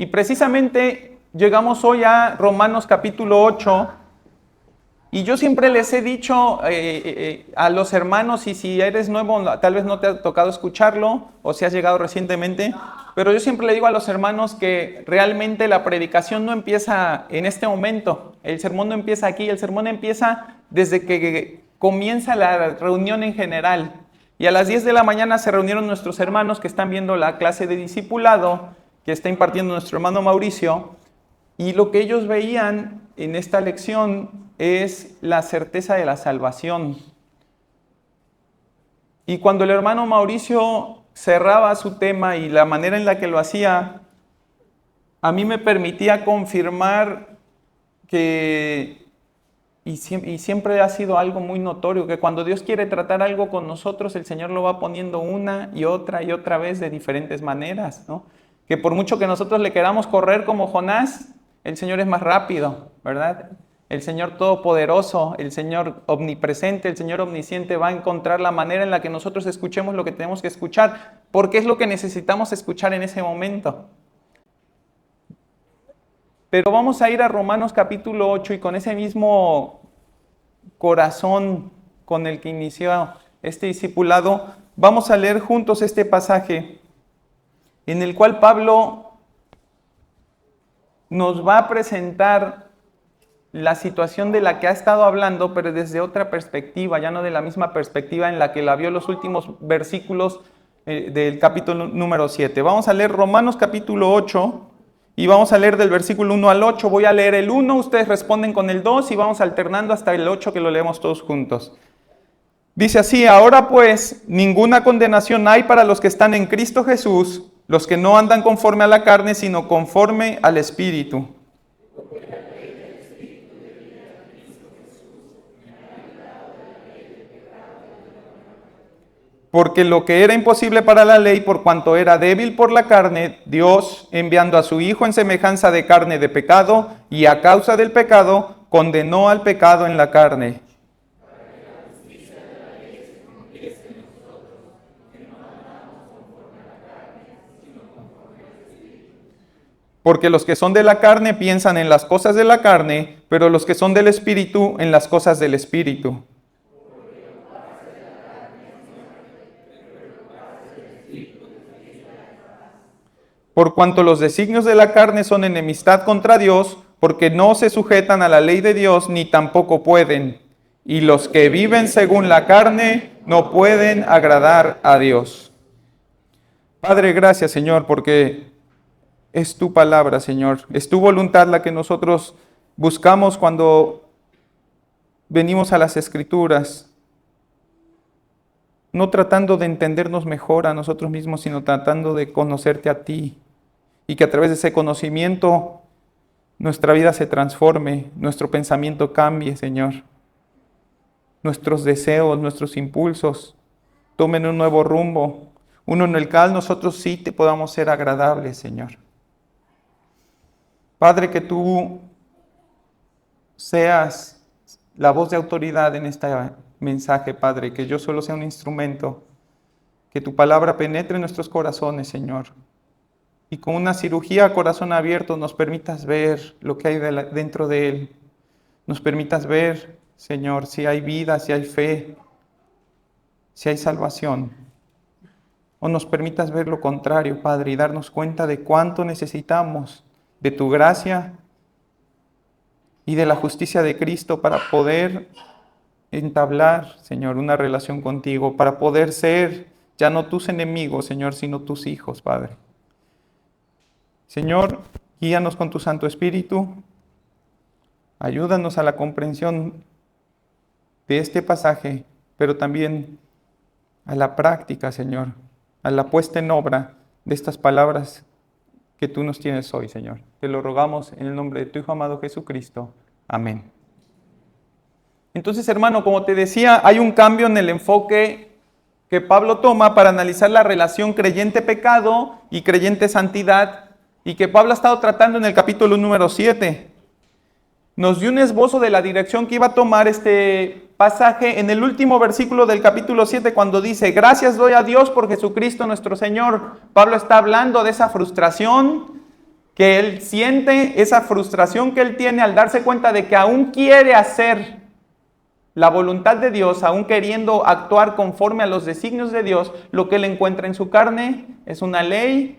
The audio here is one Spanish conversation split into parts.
Y precisamente llegamos hoy a Romanos capítulo 8. Y yo siempre les he dicho a los hermanos, y si eres nuevo, tal vez no te ha tocado escucharlo, o si has llegado recientemente, pero yo siempre le digo a los hermanos que realmente la predicación no empieza en este momento, el sermón no empieza aquí, el sermón empieza desde que comienza la reunión en general. Y a las 10 de la mañana se reunieron nuestros hermanos que están viendo la clase de discipulado que está impartiendo nuestro hermano Mauricio, y lo que ellos veían en esta lección es la certeza de la salvación. Y cuando el hermano Mauricio cerraba su tema y la manera en la que lo hacía, a mí me permitía confirmar que, y siempre ha sido algo muy notorio, que cuando Dios quiere tratar algo con nosotros, el Señor lo va poniendo una y otra vez de diferentes maneras, ¿no? Que por mucho que nosotros le queramos correr como Jonás, el Señor es más rápido, ¿verdad? El Señor todopoderoso, el Señor omnipresente, el Señor omnisciente va a encontrar la manera en la que nosotros escuchemos lo que tenemos que escuchar, porque es lo que necesitamos escuchar en ese momento. Pero vamos a ir a Romanos capítulo 8 y con ese mismo corazón con el que inició este discipulado, vamos a leer juntos este pasaje en el cual Pablo nos va a presentar la situación de la que ha estado hablando, pero desde otra perspectiva, ya no de la misma perspectiva en la que la vio los últimos versículos del capítulo número 7. Vamos a leer Romanos capítulo 8 y vamos a leer del versículo 1 al 8. Voy a leer el 1, ustedes responden con el 2 y vamos alternando hasta el 8 que lo leemos todos juntos. Dice así: ahora pues, ninguna condenación hay para los que están en Cristo Jesús, los que no andan conforme a la carne, sino conforme al Espíritu. Porque lo que era imposible para la ley, por cuanto era débil por la carne, Dios, enviando a su Hijo en semejanza de carne de pecado, y a causa del pecado, condenó al pecado en la carne. Porque los que son de la carne piensan en las cosas de la carne, pero los que son del Espíritu en las cosas del Espíritu. Por cuanto los designios de la carne son enemistad contra Dios, porque no se sujetan a la ley de Dios, ni tampoco pueden. Y los que viven según la carne no pueden agradar a Dios. Padre, gracias, Señor, porque es tu palabra, Señor. Es tu voluntad la que nosotros buscamos cuando venimos a las Escrituras. No tratando de entendernos mejor a nosotros mismos, sino tratando de conocerte a ti. Y que a través de ese conocimiento nuestra vida se transforme, nuestro pensamiento cambie, Señor. Nuestros deseos, nuestros impulsos tomen un nuevo rumbo, uno en el cual nosotros sí te podamos ser agradables, Señor. Padre, que tú seas la voz de autoridad en este mensaje, Padre, que yo solo sea un instrumento, que tu palabra penetre en nuestros corazones, Señor. Y con una cirugía a corazón abierto nos permitas ver lo que hay dentro de él. Nos permitas ver, Señor, si hay vida, si hay fe, si hay salvación. O nos permitas ver lo contrario, Padre, y darnos cuenta de cuánto necesitamos de tu gracia y de la justicia de Cristo para poder entablar, Señor, una relación contigo, para poder ser ya no tus enemigos, Señor, sino tus hijos, Padre. Señor, guíanos con tu Santo Espíritu, ayúdanos a la comprensión de este pasaje, pero también a la práctica, Señor, a la puesta en obra de estas palabras que tú nos tienes hoy, Señor. Te lo rogamos en el nombre de tu Hijo amado Jesucristo. Amén. Entonces, hermano, como te decía, hay un cambio en el enfoque que Pablo toma para analizar la relación creyente-pecado y creyente-santidad, y que Pablo ha estado tratando en el capítulo número 7. Nos dio un esbozo de la dirección que iba a tomar este pasaje en el último versículo del capítulo 7, cuando dice: gracias doy a Dios por Jesucristo nuestro Señor. Pablo está hablando de esa frustración que él siente, esa frustración que él tiene al darse cuenta de que aún quiere hacer la voluntad de Dios, aún queriendo actuar conforme a los designios de Dios, lo que él encuentra en su carne es una ley,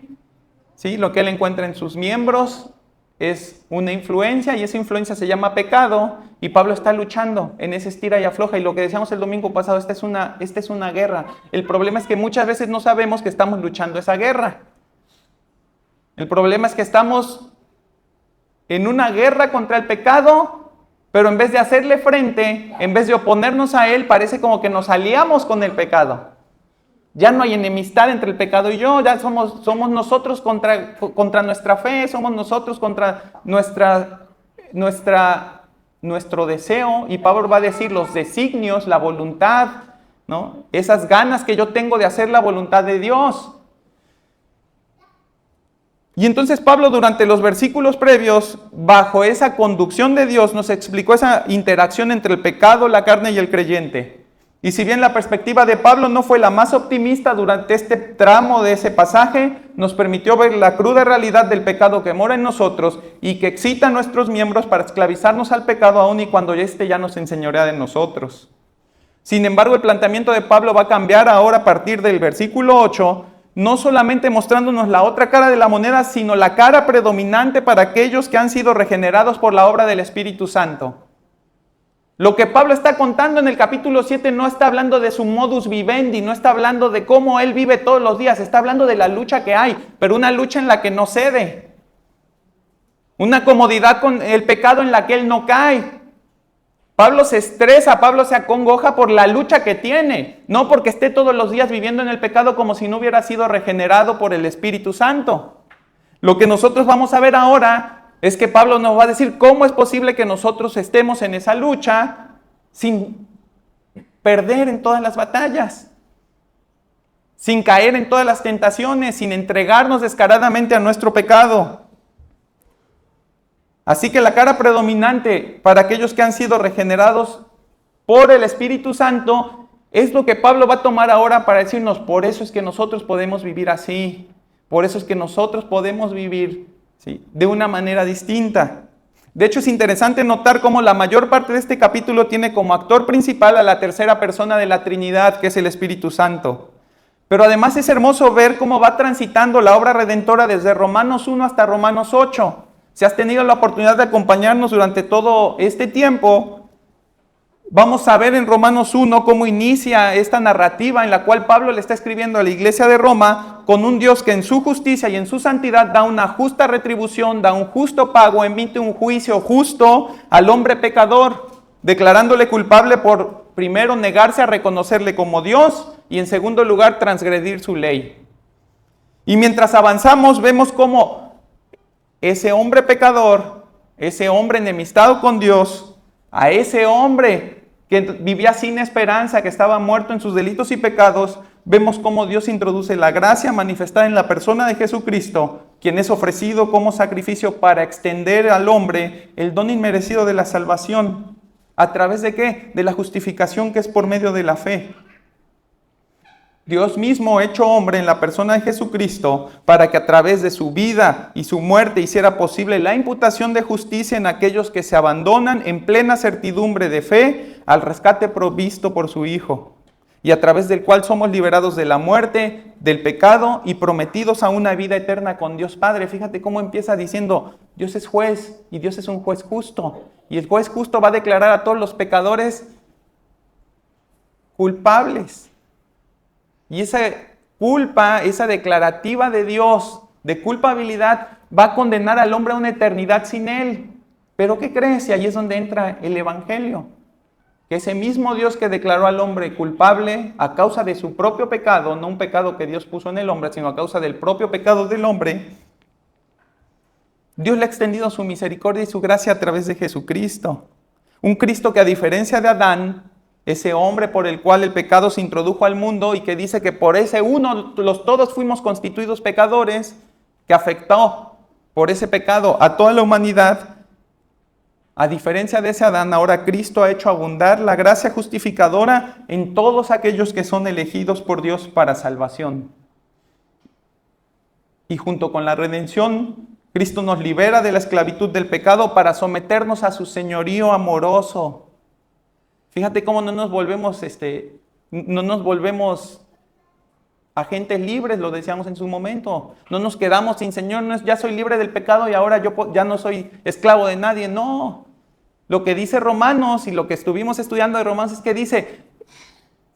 ¿sí? Lo que él encuentra en sus miembros es una influencia, y esa influencia se llama pecado, y Pablo está luchando en ese estira y afloja, y lo que decíamos el domingo pasado, esta es una guerra. El problema es que muchas veces no sabemos que estamos luchando esa guerra. El problema es que estamos en una guerra contra el pecado, pero en vez de hacerle frente, en vez de oponernos a él, parece como que nos aliamos con el pecado. Ya no hay enemistad entre el pecado y yo, ya somos nosotros contra nuestra fe, somos nosotros contra nuestro deseo. Y Pablo va a decir los designios, la voluntad, ¿no? Esas ganas que yo tengo de hacer la voluntad de Dios. Y entonces Pablo, durante los versículos previos, bajo esa conducción de Dios, nos explicó esa interacción entre el pecado, la carne y el creyente. Y si bien la perspectiva de Pablo no fue la más optimista durante este tramo de ese pasaje, nos permitió ver la cruda realidad del pecado que mora en nosotros y que excita a nuestros miembros para esclavizarnos al pecado aún y cuando éste ya nos enseñorea de nosotros. Sin embargo, el planteamiento de Pablo va a cambiar ahora a partir del versículo 8, no solamente mostrándonos la otra cara de la moneda, sino la cara predominante para aquellos que han sido regenerados por la obra del Espíritu Santo. Lo que Pablo está contando en el capítulo 7 no está hablando de su modus vivendi, no está hablando de cómo él vive todos los días, está hablando de la lucha que hay, pero una lucha en la que no cede. Una comodidad con el pecado en la que él no cae. Pablo se estresa, Pablo se acongoja por la lucha que tiene, no porque esté todos los días viviendo en el pecado como si no hubiera sido regenerado por el Espíritu Santo. Lo que nosotros vamos a ver ahora es que Pablo nos va a decir cómo es posible que nosotros estemos en esa lucha sin perder en todas las batallas, sin caer en todas las tentaciones, sin entregarnos descaradamente a nuestro pecado. Así que la cara predominante para aquellos que han sido regenerados por el Espíritu Santo es lo que Pablo va a tomar ahora para decirnos, por eso es que nosotros podemos vivir así, por eso es que nosotros podemos vivir, ¿sí?, de una manera distinta. De hecho, es interesante notar cómo la mayor parte de este capítulo tiene como actor principal a la tercera persona de la Trinidad, que es el Espíritu Santo. Pero además es hermoso ver cómo va transitando la obra redentora desde Romanos 1 hasta Romanos 8. Si has tenido la oportunidad de acompañarnos durante todo este tiempo, vamos a ver en Romanos 1 cómo inicia esta narrativa en la cual Pablo le está escribiendo a la iglesia de Roma con un Dios que en su justicia y en su santidad da una justa retribución, da un justo pago, emite un juicio justo al hombre pecador, declarándole culpable por, primero, negarse a reconocerle como Dios y, en segundo lugar, transgredir su ley. Y mientras avanzamos, vemos cómo ese hombre pecador, ese hombre enemistado con Dios, a ese hombre que vivía sin esperanza, que estaba muerto en sus delitos y pecados, vemos cómo Dios introduce la gracia manifestada en la persona de Jesucristo, quien es ofrecido como sacrificio para extender al hombre el don inmerecido de la salvación. ¿A través de qué? De la justificación que es por medio de la fe. Dios mismo hecho hombre en la persona de Jesucristo para que a través de su vida y su muerte hiciera posible la imputación de justicia en aquellos que se abandonan en plena certidumbre de fe al rescate provisto por su Hijo, y a través del cual somos liberados de la muerte, del pecado y prometidos a una vida eterna con Dios Padre. Fíjate cómo empieza diciendo, Dios es juez y Dios es un juez justo, y el juez justo va a declarar a todos los pecadores culpables. Y esa culpa, esa declarativa de Dios de culpabilidad va a condenar al hombre a una eternidad sin Él. ¿Pero qué crees? Y ahí es donde entra el Evangelio. Que ese mismo Dios que declaró al hombre culpable a causa de su propio pecado, no un pecado que Dios puso en el hombre, sino a causa del propio pecado del hombre, Dios le ha extendido su misericordia y su gracia a través de Jesucristo. Un Cristo que, a diferencia de Adán, ese hombre por el cual el pecado se introdujo al mundo y que dice que por ese uno todos fuimos constituidos pecadores, que afectó por ese pecado a toda la humanidad, a diferencia de ese Adán, ahora Cristo ha hecho abundar la gracia justificadora en todos aquellos que son elegidos por Dios para salvación. Y junto con la redención Cristo nos libera de la esclavitud del pecado para someternos a su señorío amoroso. Fíjate cómo no nos volvemos agentes libres, lo decíamos en su momento. No nos quedamos sin Señor, no es ya soy libre del pecado y ahora yo ya no soy esclavo de nadie. No. Lo que dice Romanos y lo que estuvimos estudiando de Romanos es que dice,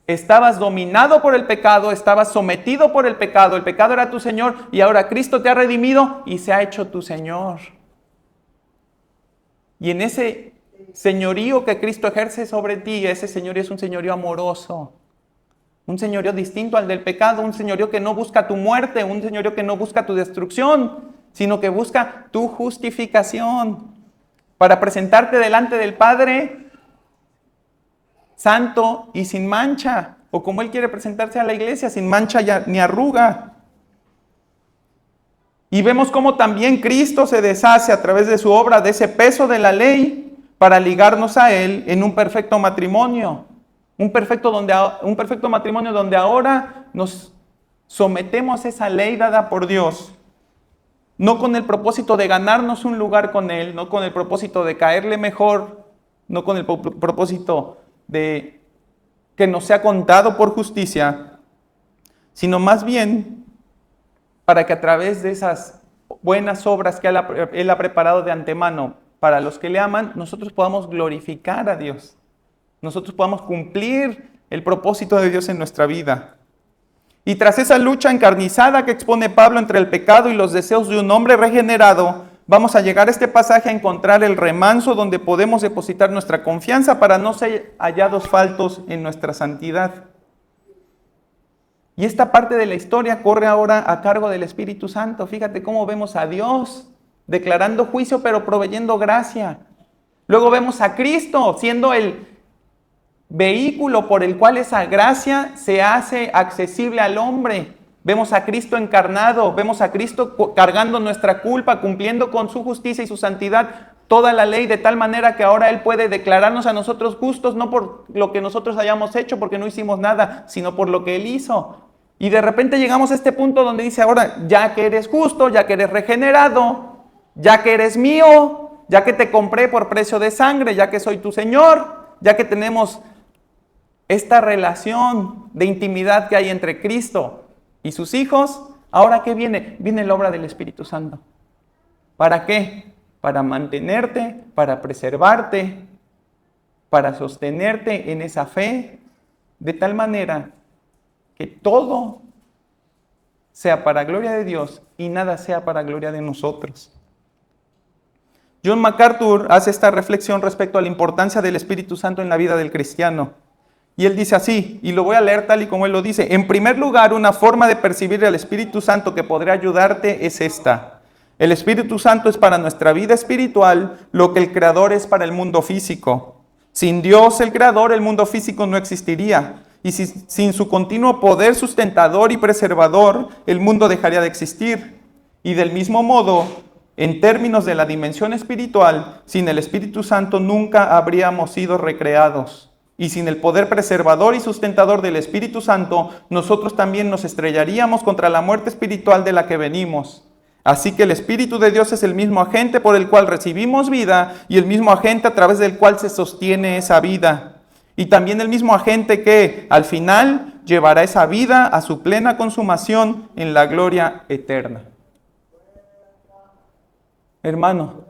estabas dominado por el pecado, estabas sometido por el pecado era tu Señor y ahora Cristo te ha redimido y se ha hecho tu Señor. Y en ese señorío que Cristo ejerce sobre ti, ese señorío es un señorío amoroso. Un señorío distinto al del pecado, un señorío que no busca tu muerte, un señorío que no busca tu destrucción, sino que busca tu justificación para presentarte delante del Padre santo y sin mancha, o como Él quiere presentarse a la iglesia, sin mancha ni arruga. Y vemos cómo también Cristo se deshace a través de su obra de ese peso de la ley para ligarnos a Él en un perfecto matrimonio. Un perfecto matrimonio donde ahora nos sometemos a esa ley dada por Dios, no con el propósito de ganarnos un lugar con Él, no con el propósito de caerle mejor, no con el propósito de que nos sea contado por justicia, sino más bien para que a través de esas buenas obras que Él ha preparado de antemano para los que le aman, nosotros podamos glorificar a Dios. Nosotros podamos cumplir el propósito de Dios en nuestra vida. Y tras esa lucha encarnizada que expone Pablo entre el pecado y los deseos de un hombre regenerado, vamos a llegar a este pasaje a encontrar el remanso donde podemos depositar nuestra confianza para no ser hallados faltos en nuestra santidad. Y esta parte de la historia corre ahora a cargo del Espíritu Santo. Fíjate cómo vemos a Dios declarando juicio pero proveyendo gracia. Luego vemos a Cristo siendo el vehículo por el cual esa gracia se hace accesible al hombre. Vemos a Cristo encarnado, vemos a Cristo cargando nuestra culpa, cumpliendo con su justicia y su santidad toda la ley, de tal manera que ahora Él puede declararnos a nosotros justos, no por lo que nosotros hayamos hecho, porque no hicimos nada, sino por lo que Él hizo. Y de repente llegamos a este punto donde dice ahora, ya que eres justo, ya que eres regenerado, ya que eres mío, ya que te compré por precio de sangre, ya que soy tu Señor, ya que tenemos esta relación de intimidad que hay entre Cristo y sus hijos, ¿ahora qué viene? Viene la obra del Espíritu Santo. ¿Para qué? Para mantenerte, para preservarte, para sostenerte en esa fe, de tal manera que todo sea para gloria de Dios y nada sea para gloria de nosotros. John MacArthur hace esta reflexión respecto a la importancia del Espíritu Santo en la vida del cristiano. Y él dice así, y lo voy a leer tal y como él lo dice. En primer lugar, una forma de percibir al Espíritu Santo que podría ayudarte es esta. El Espíritu Santo es para nuestra vida espiritual lo que el Creador es para el mundo físico. Sin Dios, el Creador, el mundo físico no existiría. Y sin su continuo poder sustentador y preservador, el mundo dejaría de existir. Y del mismo modo, en términos de la dimensión espiritual, sin el Espíritu Santo nunca habríamos sido recreados. Y sin el poder preservador y sustentador del Espíritu Santo, nosotros también nos estrellaríamos contra la muerte espiritual de la que venimos. Así que el Espíritu de Dios es el mismo agente por el cual recibimos vida y el mismo agente a través del cual se sostiene esa vida. Y también el mismo agente que, al final, llevará esa vida a su plena consumación en la gloria eterna. Hermano,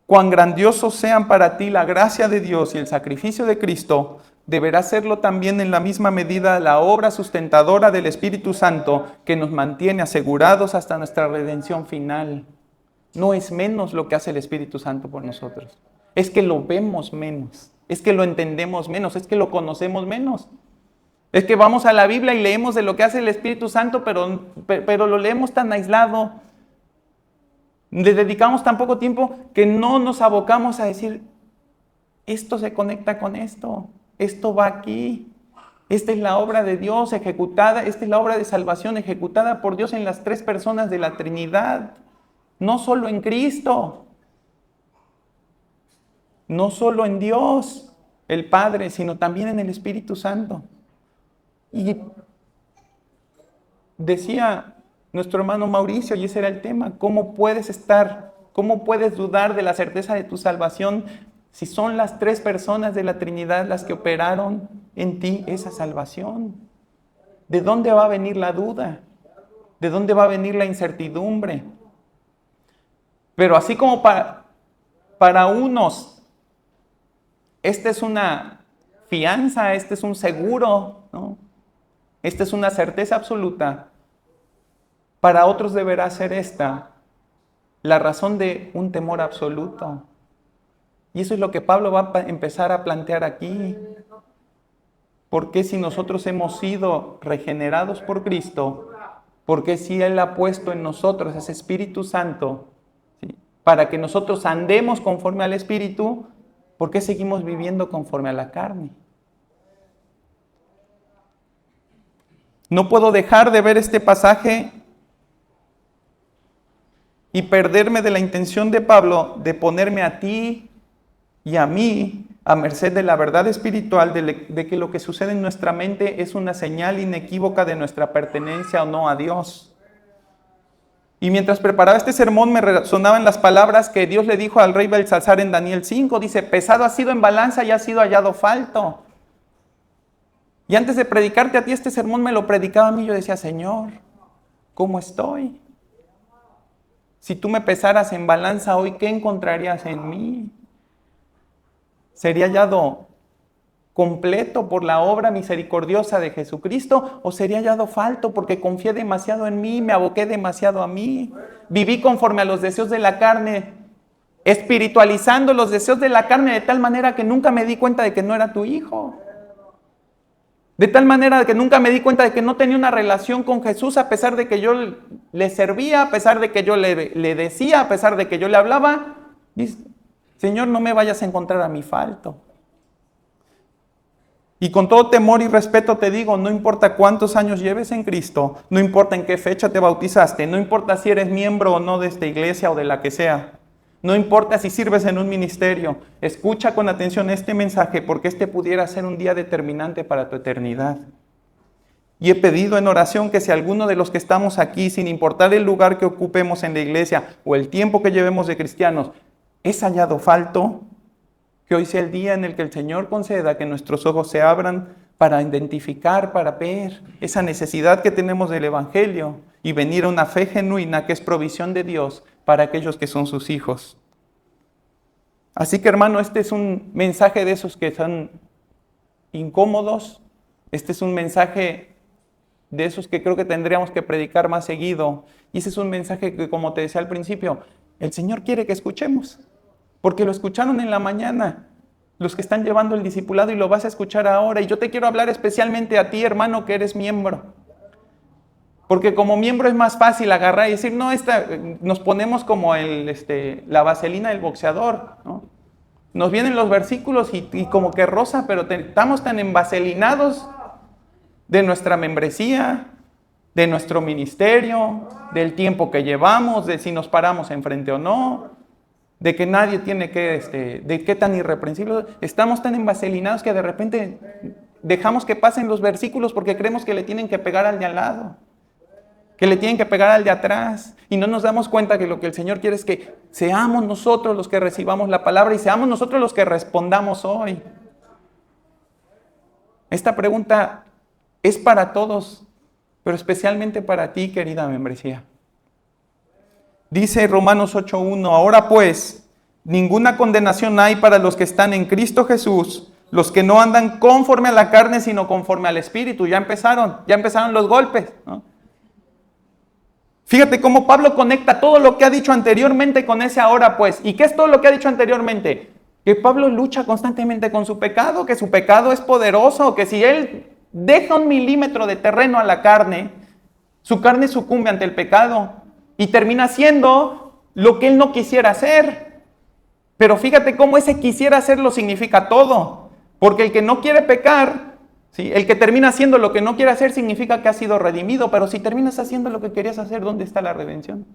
cuán grandiosos sean para ti la gracia de Dios y el sacrificio de Cristo, deberá serlo también en la misma medida la obra sustentadora del Espíritu Santo que nos mantiene asegurados hasta nuestra redención final. No es menos lo que hace el Espíritu Santo por nosotros. Es que lo vemos menos, es que lo entendemos menos, es que lo conocemos menos. Es que vamos a la Biblia y leemos de lo que hace el Espíritu Santo, pero lo leemos tan aislado. Le dedicamos tan poco tiempo que no nos abocamos a decir, esto se conecta con esto va aquí, esta es la obra de Dios ejecutada, esta es la obra de salvación ejecutada por Dios en las tres personas de la Trinidad, no solo en Cristo, no solo en Dios, el Padre, sino también en el Espíritu Santo. Y decía nuestro hermano Mauricio, y ese era el tema. ¿Cómo puedes dudar de la certeza de tu salvación si son las 3 personas de la Trinidad las que operaron en ti esa salvación? ¿De dónde va a venir la duda? ¿De dónde va a venir la incertidumbre? Pero así como para unos, esta es una fianza, este es un seguro, ¿no? Esta es una certeza absoluta. Para otros deberá ser esta la razón de un temor absoluto. Y eso es lo que Pablo va a empezar a plantear aquí. ¿Por qué si nosotros hemos sido regenerados por Cristo? ¿Por qué si Él ha puesto en nosotros ese Espíritu Santo, ¿sí?, para que nosotros andemos conforme al Espíritu? ¿Por qué seguimos viviendo conforme a la carne? No puedo dejar de ver este pasaje y perderme de la intención de Pablo de ponerme a ti y a mí a merced de la verdad espiritual de que lo que sucede en nuestra mente es una señal inequívoca de nuestra pertenencia o no a Dios. Y mientras preparaba este sermón me resonaban las palabras que Dios le dijo al rey Belsasar en Daniel 5. Dice: pesado ha sido en balanza y ha sido hallado falto. Y antes de predicarte a ti este sermón me lo predicaba a mí. Yo decía: Señor, ¿cómo estoy? Si tú me pesaras en balanza hoy, ¿qué encontrarías en mí? ¿Sería hallado completo por la obra misericordiosa de Jesucristo? ¿O sería hallado falto porque confié demasiado en mí, me aboqué demasiado a mí? Viví conforme a los deseos de la carne, espiritualizando los deseos de la carne de tal manera que nunca me di cuenta de que no era tu hijo. De tal manera que nunca me di cuenta de que no tenía una relación con Jesús, a pesar de que yo le servía, a pesar de que yo le decía, a pesar de que yo le hablaba. Dice: Señor, no me vayas a encontrar a mi falto. Y con todo temor y respeto te digo, no importa cuántos años lleves en Cristo, no importa en qué fecha te bautizaste, no importa si eres miembro o no de esta iglesia o de la que sea, no importa si sirves en un ministerio, escucha con atención este mensaje, porque este pudiera ser un día determinante para tu eternidad. Y he pedido en oración que si alguno de los que estamos aquí, sin importar el lugar que ocupemos en la iglesia o el tiempo que llevemos de cristianos, es hallado falto, que hoy sea el día en el que el Señor conceda que nuestros ojos se abran para identificar, para ver esa necesidad que tenemos del Evangelio y venir a una fe genuina que es provisión de Dios para aquellos que son sus hijos. Así que, hermano, este es un mensaje de esos que son incómodos. Este es un mensaje de esos que creo que tendríamos que predicar más seguido. Y ese es un mensaje que, como te decía al principio, el Señor quiere que escuchemos. Porque lo escucharon en la mañana, los que están llevando el discipulado, y lo vas a escuchar ahora. Y yo te quiero hablar especialmente a ti, hermano, que eres miembro. Porque como miembro es más fácil agarrar y decir: no, nos ponemos como la vaselina del boxeador, ¿no? Nos vienen los versículos y como que rosa, pero estamos tan envaselinados de nuestra membresía, de nuestro ministerio, del tiempo que llevamos, de si nos paramos enfrente o no, de que nadie tiene que, de qué tan irreprensible. Estamos tan envaselinados que de repente dejamos que pasen los versículos porque creemos que le tienen que pegar al de al lado, que le tienen que pegar al de atrás, y no nos damos cuenta que lo que el Señor quiere es que seamos nosotros los que recibamos la palabra y seamos nosotros los que respondamos hoy. Esta pregunta es para todos, pero especialmente para ti, querida membresía. Dice Romanos 8:1: ahora pues, ninguna condenación hay para los que están en Cristo Jesús, los que no andan conforme a la carne, sino conforme al Espíritu. Ya empezaron los golpes, ¿no? Fíjate cómo Pablo conecta todo lo que ha dicho anteriormente con ese ahora pues. ¿Y qué es todo lo que ha dicho anteriormente? Que Pablo lucha constantemente con su pecado, que su pecado es poderoso, que si él deja 1 milímetro de terreno a la carne, su carne sucumbe ante el pecado y termina haciendo lo que él no quisiera hacer. Pero fíjate cómo ese quisiera hacerlo significa todo. Porque el que no quiere pecar, ¿sí?, el que termina haciendo lo que no quiere hacer, significa que ha sido redimido. Pero si terminas haciendo lo que querías hacer, ¿dónde está la redención?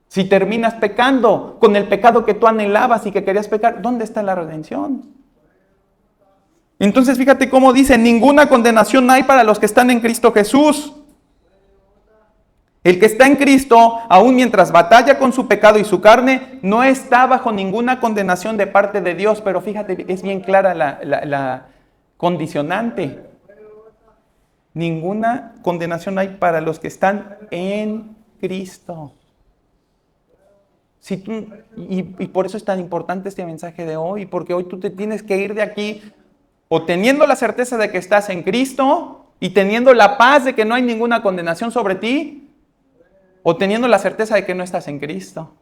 Si terminas pecando con el pecado que tú anhelabas y que querías pecar, ¿dónde está la redención? Entonces fíjate cómo dice: ninguna condenación hay para los que están en Cristo Jesús. El que está en Cristo, aun mientras batalla con su pecado y su carne, no está bajo ninguna condenación de parte de Dios. Pero fíjate, es bien clara la condicionante. Ninguna condenación hay para los que están en Cristo. Y por eso es tan importante este mensaje de hoy, porque hoy tú te tienes que ir de aquí o teniendo la certeza de que estás en Cristo y teniendo la paz de que no hay ninguna condenación sobre ti, o teniendo la certeza de que no estás en Cristo.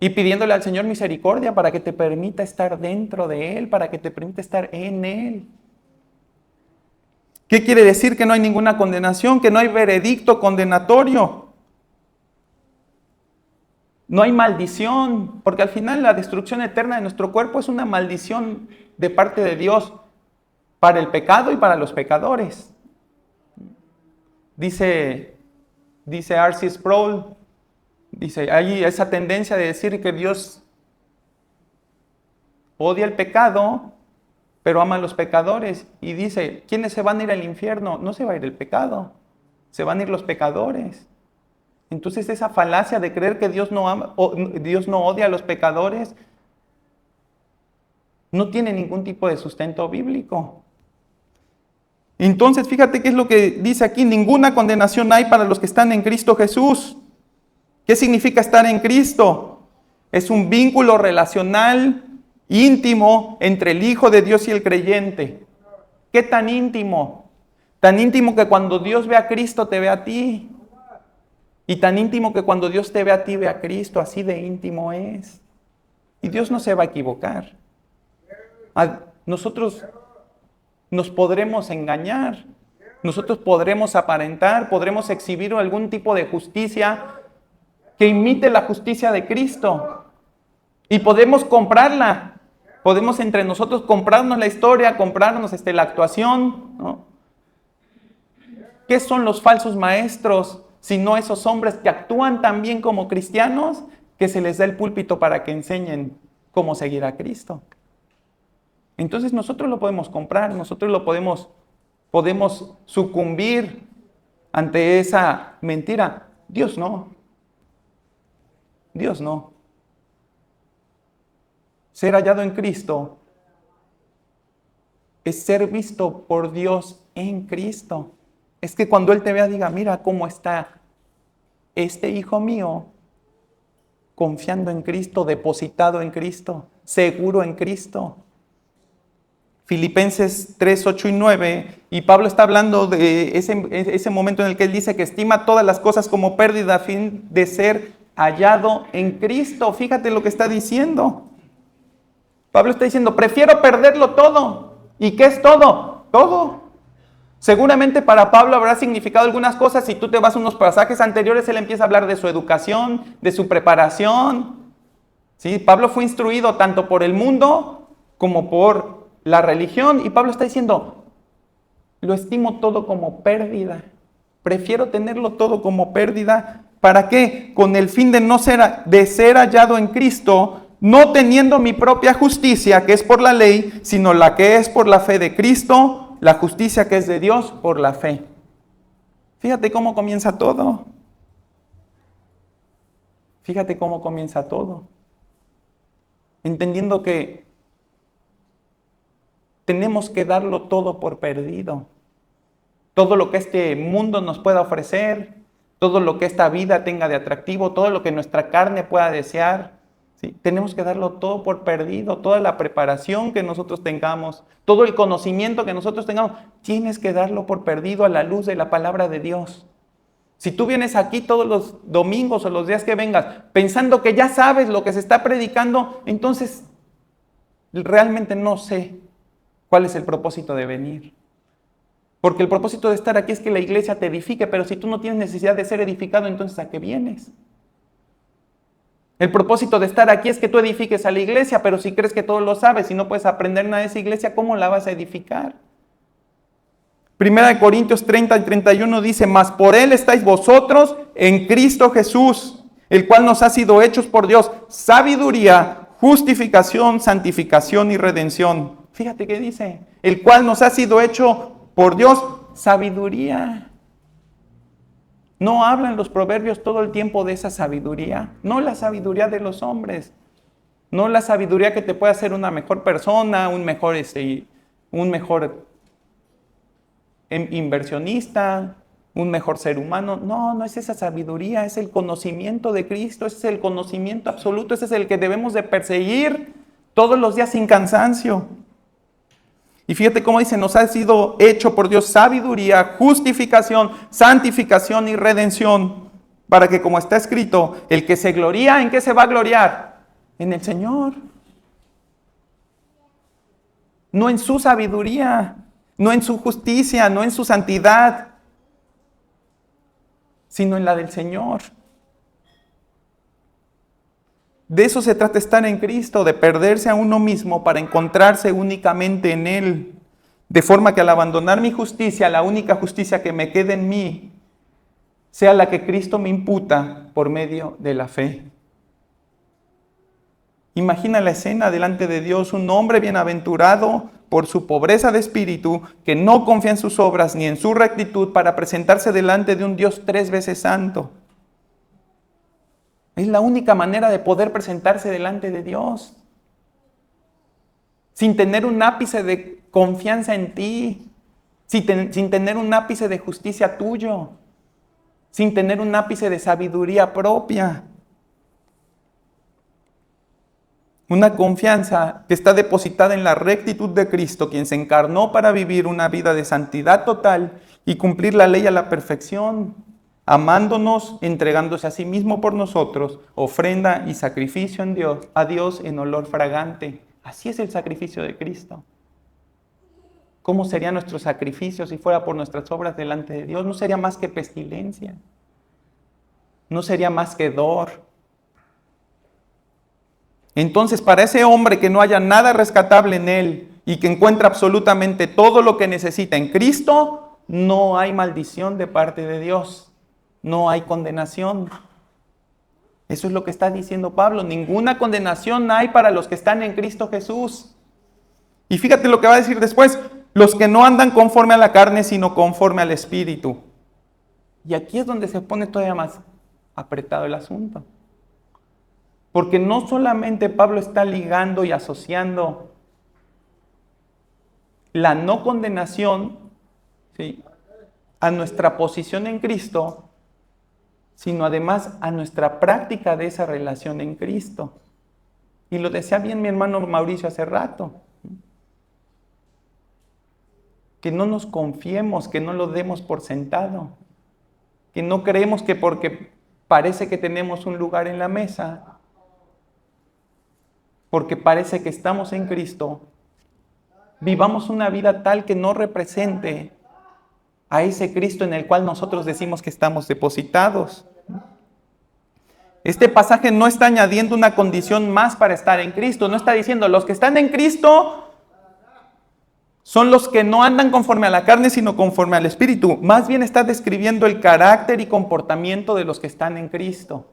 Y pidiéndole al Señor misericordia para que te permita estar dentro de Él, para que te permita estar en Él. ¿Qué quiere decir que no hay ninguna condenación? Que no hay veredicto condenatorio. No hay maldición, porque al final la destrucción eterna de nuestro cuerpo es una maldición de parte de Dios para el pecado y para los pecadores. Dice R.C. Sproul, hay esa tendencia de decir que Dios odia el pecado, pero ama a los pecadores. Y dice, ¿quiénes se van a ir al infierno? No se va a ir el pecado, se van a ir los pecadores. Entonces esa falacia de creer que Dios no odia a los pecadores no tiene ningún tipo de sustento bíblico. Entonces fíjate qué es lo que dice aquí: ninguna condenación hay para los que están en Cristo Jesús. ¿Qué significa estar en Cristo? Es un vínculo relacional íntimo entre el Hijo de Dios y el creyente. ¿Qué tan íntimo? Tan íntimo que cuando Dios ve a Cristo te ve a ti. Y tan íntimo que cuando Dios te ve a ti ve a Cristo. Así de íntimo es. Y Dios no se va a equivocar. Nosotros nos podremos engañar. Nosotros podremos aparentar, podremos exhibir algún tipo de justicia que imite la justicia de Cristo. Y podemos comprarla. Podemos entre nosotros comprarnos la historia, comprarnos la actuación, ¿no? ¿Qué son los falsos maestros? Sino esos hombres que actúan también como cristianos, que se les da el púlpito para que enseñen cómo seguir a Cristo. Entonces nosotros lo podemos comprar, nosotros lo podemos sucumbir ante esa mentira. Dios no. Dios no. Ser hallado en Cristo es ser visto por Dios en Cristo. Es que cuando Él te vea diga, mira cómo está este hijo mío, confiando en Cristo, depositado en Cristo, seguro en Cristo. Filipenses 3, 8 y 9, y Pablo está hablando de ese momento en el que él dice que estima todas las cosas como pérdida a fin de ser hallado en Cristo. Fíjate lo que está diciendo. Pablo está diciendo, prefiero perderlo todo. ¿Y qué es todo? Todo. Seguramente para Pablo habrá significado algunas cosas. Si tú te vas a unos pasajes anteriores, él empieza a hablar de su educación, de su preparación. ¿Sí? Pablo fue instruido tanto por el mundo como por la religión. Y Pablo está diciendo, lo estimo todo como pérdida. Prefiero tenerlo todo como pérdida. ¿Para qué? Con el fin de ser hallado en Cristo, no teniendo mi propia justicia, que es por la ley, sino la que es por la fe de Cristo, la justicia que es de Dios por la fe. Fíjate cómo comienza todo. Fíjate cómo comienza todo. Entendiendo que tenemos que darlo todo por perdido. Todo lo que este mundo nos pueda ofrecer, todo lo que esta vida tenga de atractivo, todo lo que nuestra carne pueda desear, ¿sí? Tenemos que darlo todo por perdido. Toda la preparación que nosotros tengamos, todo el conocimiento que nosotros tengamos, tienes que darlo por perdido a la luz de la palabra de Dios. Si tú vienes aquí todos los domingos o los días que vengas pensando que ya sabes lo que se está predicando, entonces realmente no sé cuál es el propósito de venir. Porque el propósito de estar aquí es que la iglesia te edifique, pero si tú no tienes necesidad de ser edificado, entonces ¿a qué vienes? El propósito de estar aquí es que tú edifiques a la iglesia, pero si crees que todo lo sabes y no puedes aprender nada de esa iglesia, ¿cómo la vas a edificar? Primera de Corintios 30 y 31 dice, mas por Él estáis vosotros en Cristo Jesús, el cual nos ha sido hechos por Dios sabiduría, justificación, santificación y redención. Fíjate qué dice, el cual nos ha sido hecho por Dios sabiduría. ¿No hablan los proverbios todo el tiempo de esa sabiduría? No la sabiduría de los hombres, no la sabiduría que te puede hacer una mejor persona, un mejor inversionista, un mejor ser humano. No, no es esa sabiduría, es el conocimiento de Cristo, ese es el conocimiento absoluto, ese es el que debemos de perseguir todos los días sin cansancio. Y fíjate cómo dice, nos ha sido hecho por Dios sabiduría, justificación, santificación y redención, para que, como está escrito, el que se gloría, ¿en qué se va a gloriar? En el Señor. No en su sabiduría, no en su justicia, no en su santidad, sino en la del Señor. De eso se trata estar en Cristo, de perderse a uno mismo para encontrarse únicamente en Él. De forma que al abandonar mi justicia, la única justicia que me quede en mí, sea la que Cristo me imputa por medio de la fe. Imagina la escena delante de Dios, un hombre bienaventurado por su pobreza de espíritu, que no confía en sus obras ni en su rectitud para presentarse delante de un Dios 3 veces santo. Es la única manera de poder presentarse delante de Dios. Sin tener un ápice de confianza en ti. Sin tener un ápice de justicia tuyo. Sin tener un ápice de sabiduría propia. Una confianza que está depositada en la rectitud de Cristo, quien se encarnó para vivir una vida de santidad total y cumplir la ley a la perfección, amándonos, entregándose a sí mismo por nosotros, ofrenda y sacrificio a Dios en olor fragante. Así es el sacrificio de Cristo. ¿Cómo sería nuestro sacrificio si fuera por nuestras obras delante de Dios? No sería más que pestilencia. No sería más que hedor. Entonces, para ese hombre que no haya nada rescatable en él y que encuentra absolutamente todo lo que necesita en Cristo, no hay maldición de parte de Dios. No hay condenación. Eso es lo que está diciendo Pablo. Ninguna condenación hay para los que están en Cristo Jesús. Y fíjate lo que va a decir después. Los que no andan conforme a la carne, sino conforme al Espíritu. Y aquí es donde se pone todavía más apretado el asunto. Porque no solamente Pablo está ligando y asociando la no condenación, ¿sí?, a nuestra posición en Cristo, sino además a nuestra práctica de esa relación en Cristo. Y lo decía bien mi hermano Mauricio hace rato. Que no nos confiemos, que no lo demos por sentado. Que no creemos que porque parece que tenemos un lugar en la mesa, porque parece que estamos en Cristo, vivamos una vida tal que no represente a ese Cristo en el cual nosotros decimos que estamos depositados. Este pasaje no está añadiendo una condición más para estar en Cristo. No está diciendo, los que están en Cristo son los que no andan conforme a la carne, sino conforme al Espíritu. Más bien está describiendo el carácter y comportamiento de los que están en Cristo.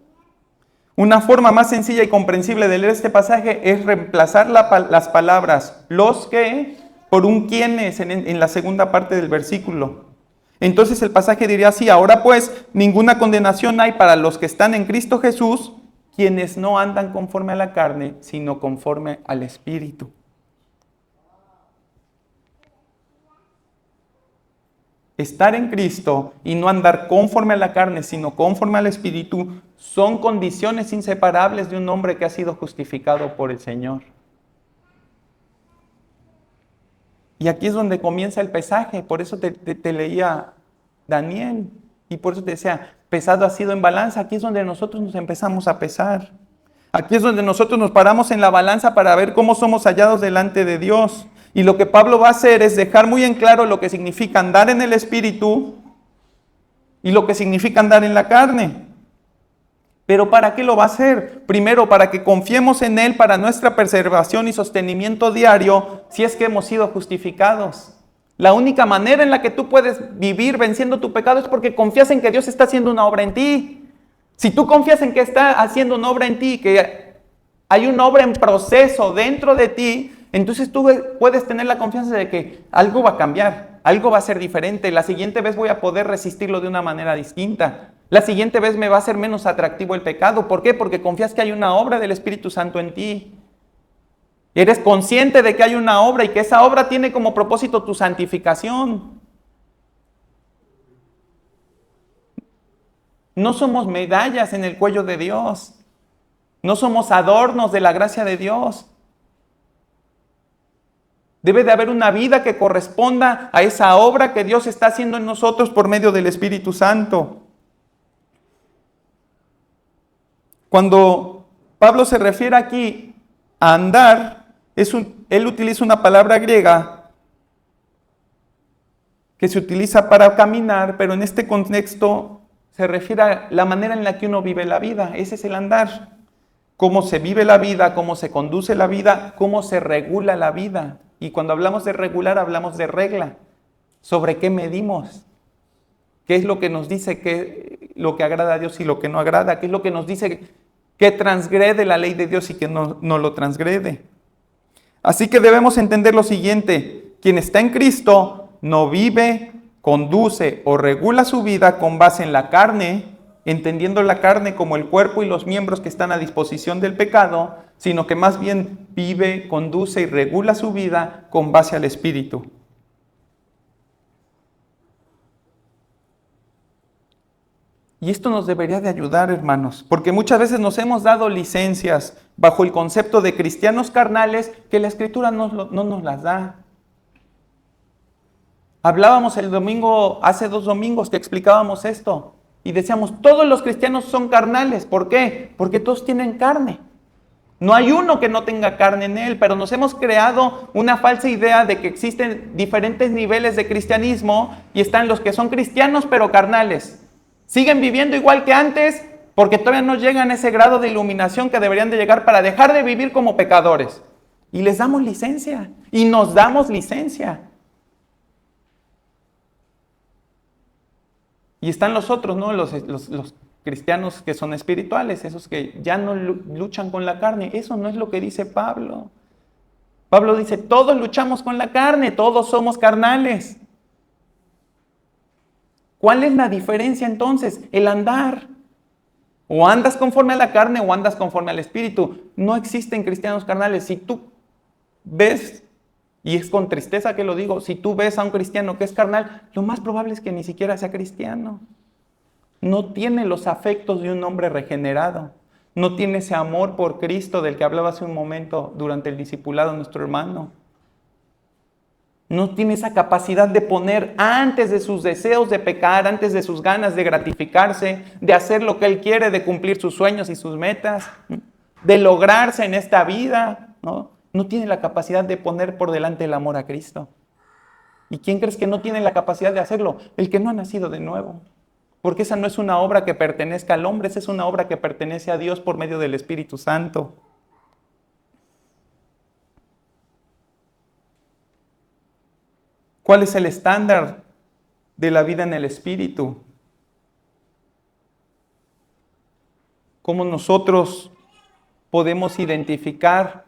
Una forma más sencilla y comprensible de leer este pasaje es reemplazar las palabras los que por un quienes en la segunda parte del versículo. Entonces el pasaje diría así: ahora pues ninguna condenación hay para los que están en Cristo Jesús, quienes no andan conforme a la carne, sino conforme al Espíritu. Estar en Cristo y no andar conforme a la carne, sino conforme al Espíritu, son condiciones inseparables de un hombre que ha sido justificado por el Señor. Y aquí es donde comienza el pesaje. Por eso te leía Daniel. Y por eso te decía, pesado ha sido en balanza. Aquí es donde nosotros nos empezamos a pesar. Aquí es donde nosotros nos paramos en la balanza para ver cómo somos hallados delante de Dios. Y lo que Pablo va a hacer es dejar muy en claro lo que significa andar en el Espíritu y lo que significa andar en la carne. ¿Pero para qué lo va a hacer? Primero, para que confiemos en Él para nuestra preservación y sostenimiento diario, si es que hemos sido justificados. La única manera en la que tú puedes vivir venciendo tu pecado es porque confías en que Dios está haciendo una obra en ti. Si tú confías en que está haciendo una obra en ti, que hay una obra en proceso dentro de ti, entonces tú puedes tener la confianza de que algo va a cambiar. algo va a ser diferente. La siguiente vez voy a poder resistirlo de una manera distinta. La siguiente vez me va a ser menos atractivo el pecado. ¿Por qué? Porque confías que hay una obra del Espíritu Santo en ti. Eres consciente de que hay una obra y que esa obra tiene como propósito tu santificación. No somos medallas en el cuello de Dios. No somos adornos de la gracia de Dios. Debe de haber una vida que corresponda a esa obra que Dios está haciendo en nosotros por medio del Espíritu Santo. Cuando Pablo se refiere aquí a andar, él utiliza una palabra griega que se utiliza para caminar, pero en este contexto se refiere a la manera en la que uno vive la vida. Ese es el andar. Cómo se vive la vida, cómo se conduce la vida, cómo se regula la vida. Y cuando hablamos de regular, hablamos de regla. ¿Sobre qué medimos? ¿Qué es lo que nos dice lo que agrada a Dios y lo que no agrada? ¿Qué es lo que nos dice que transgrede la ley de Dios y que no lo transgrede? Así que debemos entender lo siguiente. Quien está en Cristo no vive, conduce o regula su vida con base en la carne, entendiendo la carne como el cuerpo y los miembros que están a disposición del pecado, sino que más bien vive, conduce y regula su vida con base al Espíritu. Y esto nos debería de ayudar, hermanos, porque muchas veces nos hemos dado licencias bajo el concepto de cristianos carnales que la Escritura no nos las da. Hablábamos el domingo, hace 2 domingos que explicábamos esto y decíamos, todos los cristianos son carnales. ¿Por qué? Porque todos tienen carne. No hay uno que no tenga carne en él, pero nos hemos creado una falsa idea de que existen diferentes niveles de cristianismo y están los que son cristianos pero carnales. Siguen viviendo igual que antes porque todavía no llegan a ese grado de iluminación que deberían de llegar para dejar de vivir como pecadores. Y les damos licencia y nos damos licencia. Y están los otros, ¿no? Los cristianos que son espirituales, esos que ya no luchan con la carne. Eso no es lo que dice Pablo. Pablo dice, todos luchamos con la carne, todos somos carnales. ¿Cuál es la diferencia entonces? El andar. O andas conforme a la carne o andas conforme al Espíritu. No existen cristianos carnales. Si tú ves, y es con tristeza que lo digo, si tú ves a un cristiano que es carnal, lo más probable es que ni siquiera sea cristiano. No tiene los afectos de un hombre regenerado. No tiene ese amor por Cristo del que hablaba hace un momento durante el discipulado nuestro hermano. No tiene esa capacidad de poner antes de sus deseos de pecar, antes de sus ganas de gratificarse, de hacer lo que él quiere, de cumplir sus sueños y sus metas, de lograrse en esta vida, ¿no? No tiene la capacidad de poner por delante el amor a Cristo. ¿Y quién crees que no tiene la capacidad de hacerlo? El que no ha nacido de nuevo. Porque esa no es una obra que pertenezca al hombre, esa es una obra que pertenece a Dios por medio del Espíritu Santo. ¿Cuál es el estándar de la vida en el Espíritu? ¿Cómo nosotros podemos identificar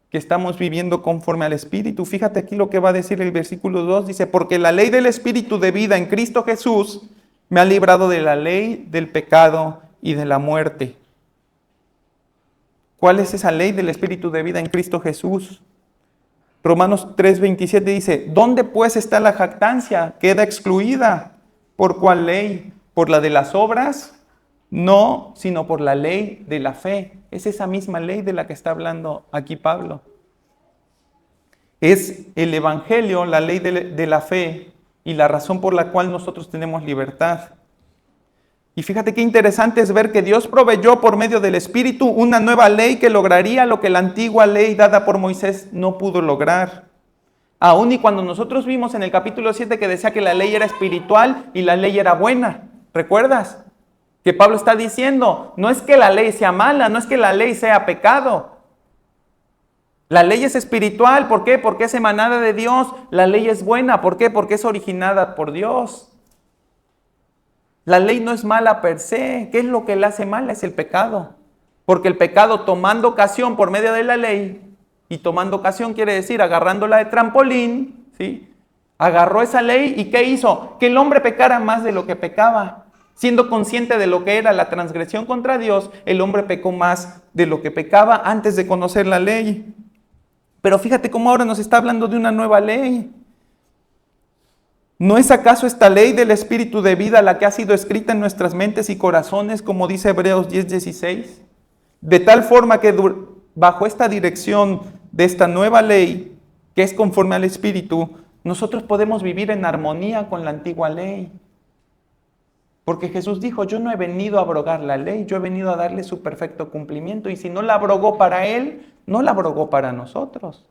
que estamos viviendo conforme al Espíritu? Fíjate aquí lo que va a decir el versículo 2, dice, porque la ley del Espíritu de vida en Cristo Jesús me ha librado de la ley del pecado y de la muerte. ¿Cuál es esa ley del Espíritu de vida en Cristo Jesús? Romanos 3:27 dice, ¿dónde pues está la jactancia? Queda excluida. ¿Por cuál ley? ¿Por la de las obras? No, sino por la ley de la fe. Es esa misma ley de la que está hablando aquí Pablo. Es el Evangelio, la ley de la fe y la razón por la cual nosotros tenemos libertad. Y fíjate qué interesante es ver que Dios proveyó por medio del Espíritu una nueva ley que lograría lo que la antigua ley dada por Moisés no pudo lograr. Aún y cuando nosotros vimos en el capítulo 7 que decía que la ley era espiritual y la ley era buena. ¿Recuerdas? Que Pablo está diciendo, no es que la ley sea mala, no es que la ley sea pecado. La ley es espiritual, ¿por qué? Porque es emanada de Dios. La ley es buena, ¿por qué? Porque es originada por Dios. La ley no es mala per se. ¿Qué es lo que la hace mala? Es el pecado. Porque el pecado tomando ocasión por medio de la ley, y tomando ocasión quiere decir agarrándola de trampolín, ¿sí? Agarró esa ley y ¿qué hizo? Que el hombre pecara más de lo que pecaba. Siendo consciente de lo que era la transgresión contra Dios, el hombre pecó más de lo que pecaba antes de conocer la ley. Pero fíjate cómo ahora nos está hablando de una nueva ley. ¿No es acaso esta ley del Espíritu de vida la que ha sido escrita en nuestras mentes y corazones, como dice Hebreos 10:16? De tal forma que bajo esta dirección de esta nueva ley, que es conforme al Espíritu, nosotros podemos vivir en armonía con la antigua ley. Porque Jesús dijo, yo no he venido a abrogar la ley, yo he venido a darle su perfecto cumplimiento. Y si no la abrogó para Él, no la abrogó para nosotros.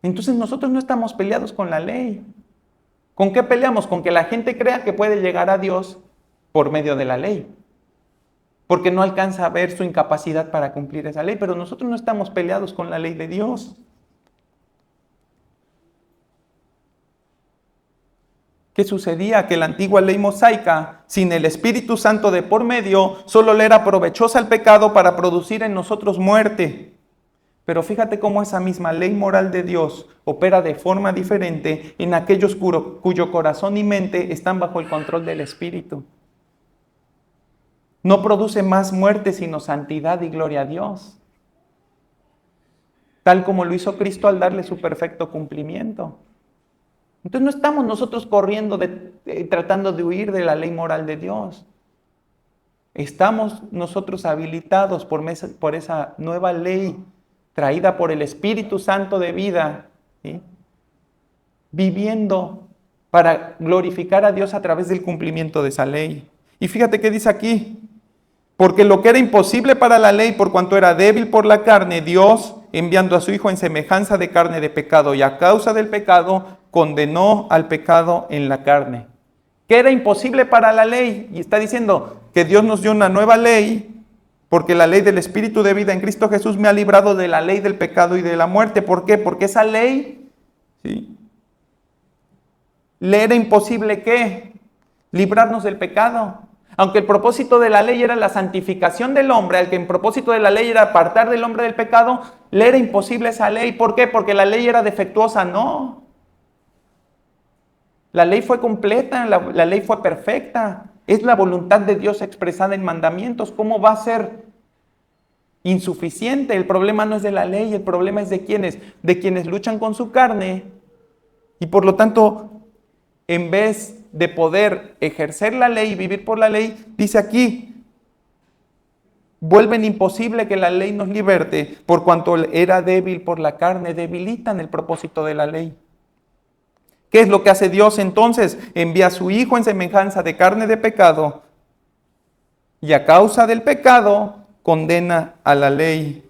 Entonces nosotros no estamos peleados con la ley. ¿Con qué peleamos? Con que la gente crea que puede llegar a Dios por medio de la ley. Porque no alcanza a ver su incapacidad para cumplir esa ley. Pero nosotros no estamos peleados con la ley de Dios. ¿Qué sucedía? Que la antigua ley mosaica, sin el Espíritu Santo de por medio, solo le era provechosa al pecado para producir en nosotros muerte. Pero fíjate cómo esa misma ley moral de Dios opera de forma diferente en aquellos cuyo corazón y mente están bajo el control del Espíritu. No produce más muerte sino santidad y gloria a Dios. Tal como lo hizo Cristo al darle su perfecto cumplimiento. Entonces no estamos nosotros corriendo tratando de huir de la ley moral de Dios. Estamos nosotros habilitados por esa nueva ley traída por el Espíritu Santo de vida, ¿sí? Viviendo para glorificar a Dios a través del cumplimiento de esa ley. Y fíjate qué dice aquí. Porque lo que era imposible para la ley, por cuanto era débil por la carne, Dios, enviando a su Hijo en semejanza de carne de pecado, y a causa del pecado, condenó al pecado en la carne. ¿Qué era imposible para la ley? Y está diciendo que Dios nos dio una nueva ley, porque la ley del Espíritu de vida en Cristo Jesús me ha librado de la ley del pecado y de la muerte. ¿Por qué? Porque esa ley, ¿sí?, le era imposible, ¿qué? Librarnos del pecado. Aunque el propósito de la ley era la santificación del hombre, al que el propósito de la ley era apartar del hombre del pecado, le era imposible esa ley. ¿Por qué? Porque la ley era defectuosa. No. La ley fue completa, la ley fue perfecta. Es la voluntad de Dios expresada en mandamientos. ¿Cómo va a ser insuficiente? El problema no es de la ley, el problema es de quienes luchan con su carne. Y por lo tanto, en vez de poder ejercer la ley y vivir por la ley, dice aquí, vuelven imposible que la ley nos liberte, por cuanto era débil por la carne, debilitan el propósito de la ley. ¿Qué es lo que hace Dios entonces? Envía a su Hijo en semejanza de carne de pecado, y a causa del pecado condena a la ley.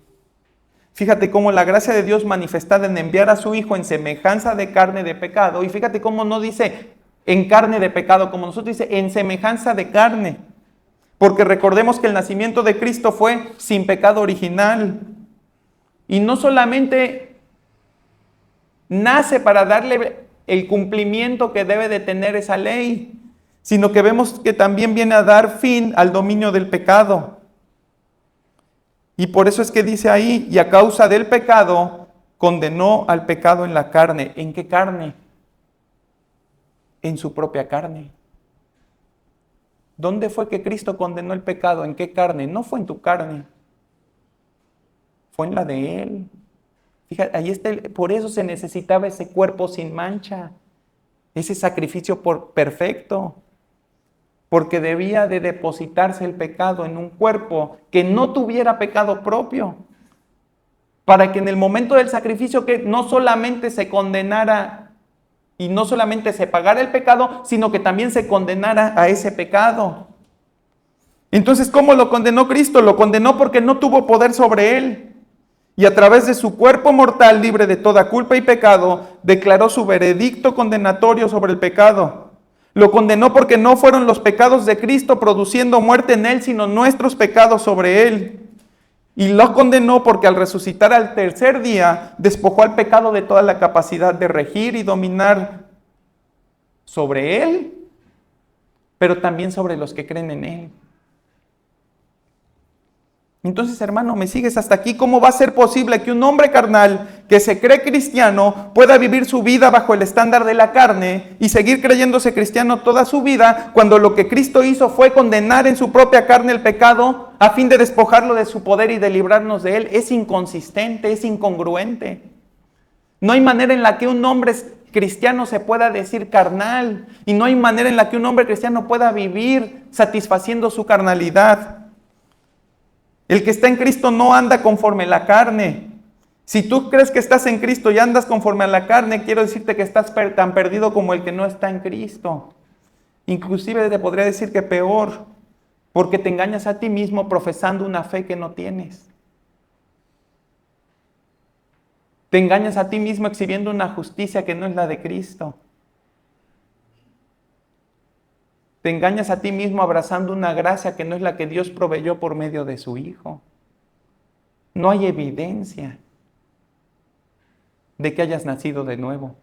Fíjate cómo la gracia de Dios manifestada en enviar a su Hijo en semejanza de carne de pecado, y fíjate cómo no dice en carne de pecado, como nosotros dice en semejanza de carne. Porque recordemos que el nacimiento de Cristo fue sin pecado original. Y no solamente nace para darle el cumplimiento que debe de tener esa ley, sino que vemos que también viene a dar fin al dominio del pecado. Y por eso es que dice ahí, y a causa del pecado, condenó al pecado en la carne. ¿En qué carne? En su propia carne. ¿Dónde fue que Cristo condenó el pecado? ¿En qué carne? No fue en tu carne. Fue en la de Él. Fíjate, ahí está, por eso se necesitaba ese cuerpo sin mancha, ese sacrificio perfecto, porque debía de depositarse el pecado en un cuerpo que no tuviera pecado propio, para que en el momento del sacrificio que no solamente se condenara y no solamente se pagara el pecado, sino que también se condenara a ese pecado. Entonces, ¿cómo lo condenó Cristo? Lo condenó porque no tuvo poder sobre él. Y a través de su cuerpo mortal, libre de toda culpa y pecado, declaró su veredicto condenatorio sobre el pecado. Lo condenó porque no fueron los pecados de Cristo produciendo muerte en él, sino nuestros pecados sobre él. Y lo condenó porque al resucitar al tercer día, despojó al pecado de toda la capacidad de regir y dominar sobre él, pero también sobre los que creen en él. Entonces, hermano, ¿me sigues hasta aquí? ¿Cómo va a ser posible que un hombre carnal que se cree cristiano pueda vivir su vida bajo el estándar de la carne y seguir creyéndose cristiano toda su vida, cuando lo que Cristo hizo fue condenar en su propia carne el pecado a fin de despojarlo de su poder y de librarnos de él? Es inconsistente, es incongruente. No hay manera en la que un hombre cristiano se pueda decir carnal, y no hay manera en la que un hombre cristiano pueda vivir satisfaciendo su carnalidad. El que está en Cristo no anda conforme a la carne. Si tú crees que estás en Cristo y andas conforme a la carne, quiero decirte que estás tan perdido como el que no está en Cristo. Inclusive te podría decir que peor, porque te engañas a ti mismo profesando una fe que no tienes. Te engañas a ti mismo exhibiendo una justicia que no es la de Cristo. Te engañas a ti mismo abrazando una gracia que no es la que Dios proveyó por medio de su Hijo. No hay evidencia de que hayas nacido de nuevo.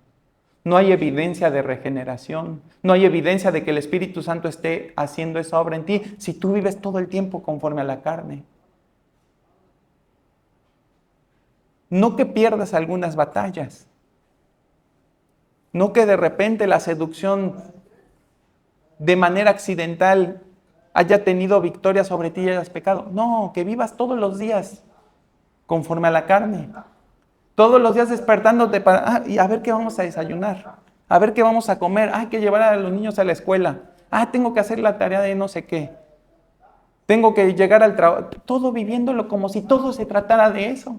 No hay evidencia de regeneración. No hay evidencia de que el Espíritu Santo esté haciendo esa obra en ti si tú vives todo el tiempo conforme a la carne. No que pierdas algunas batallas. No que de repente la seducción de manera accidental haya tenido victoria sobre ti y hayas pecado. No, que vivas todos los días conforme a la carne. Todos los días despertándote para, y a ver qué vamos a desayunar. A ver qué vamos a comer. Hay que llevar a los niños a la escuela. Tengo que hacer la tarea de no sé qué. Tengo que llegar al trabajo. Todo viviéndolo como si todo se tratara de eso.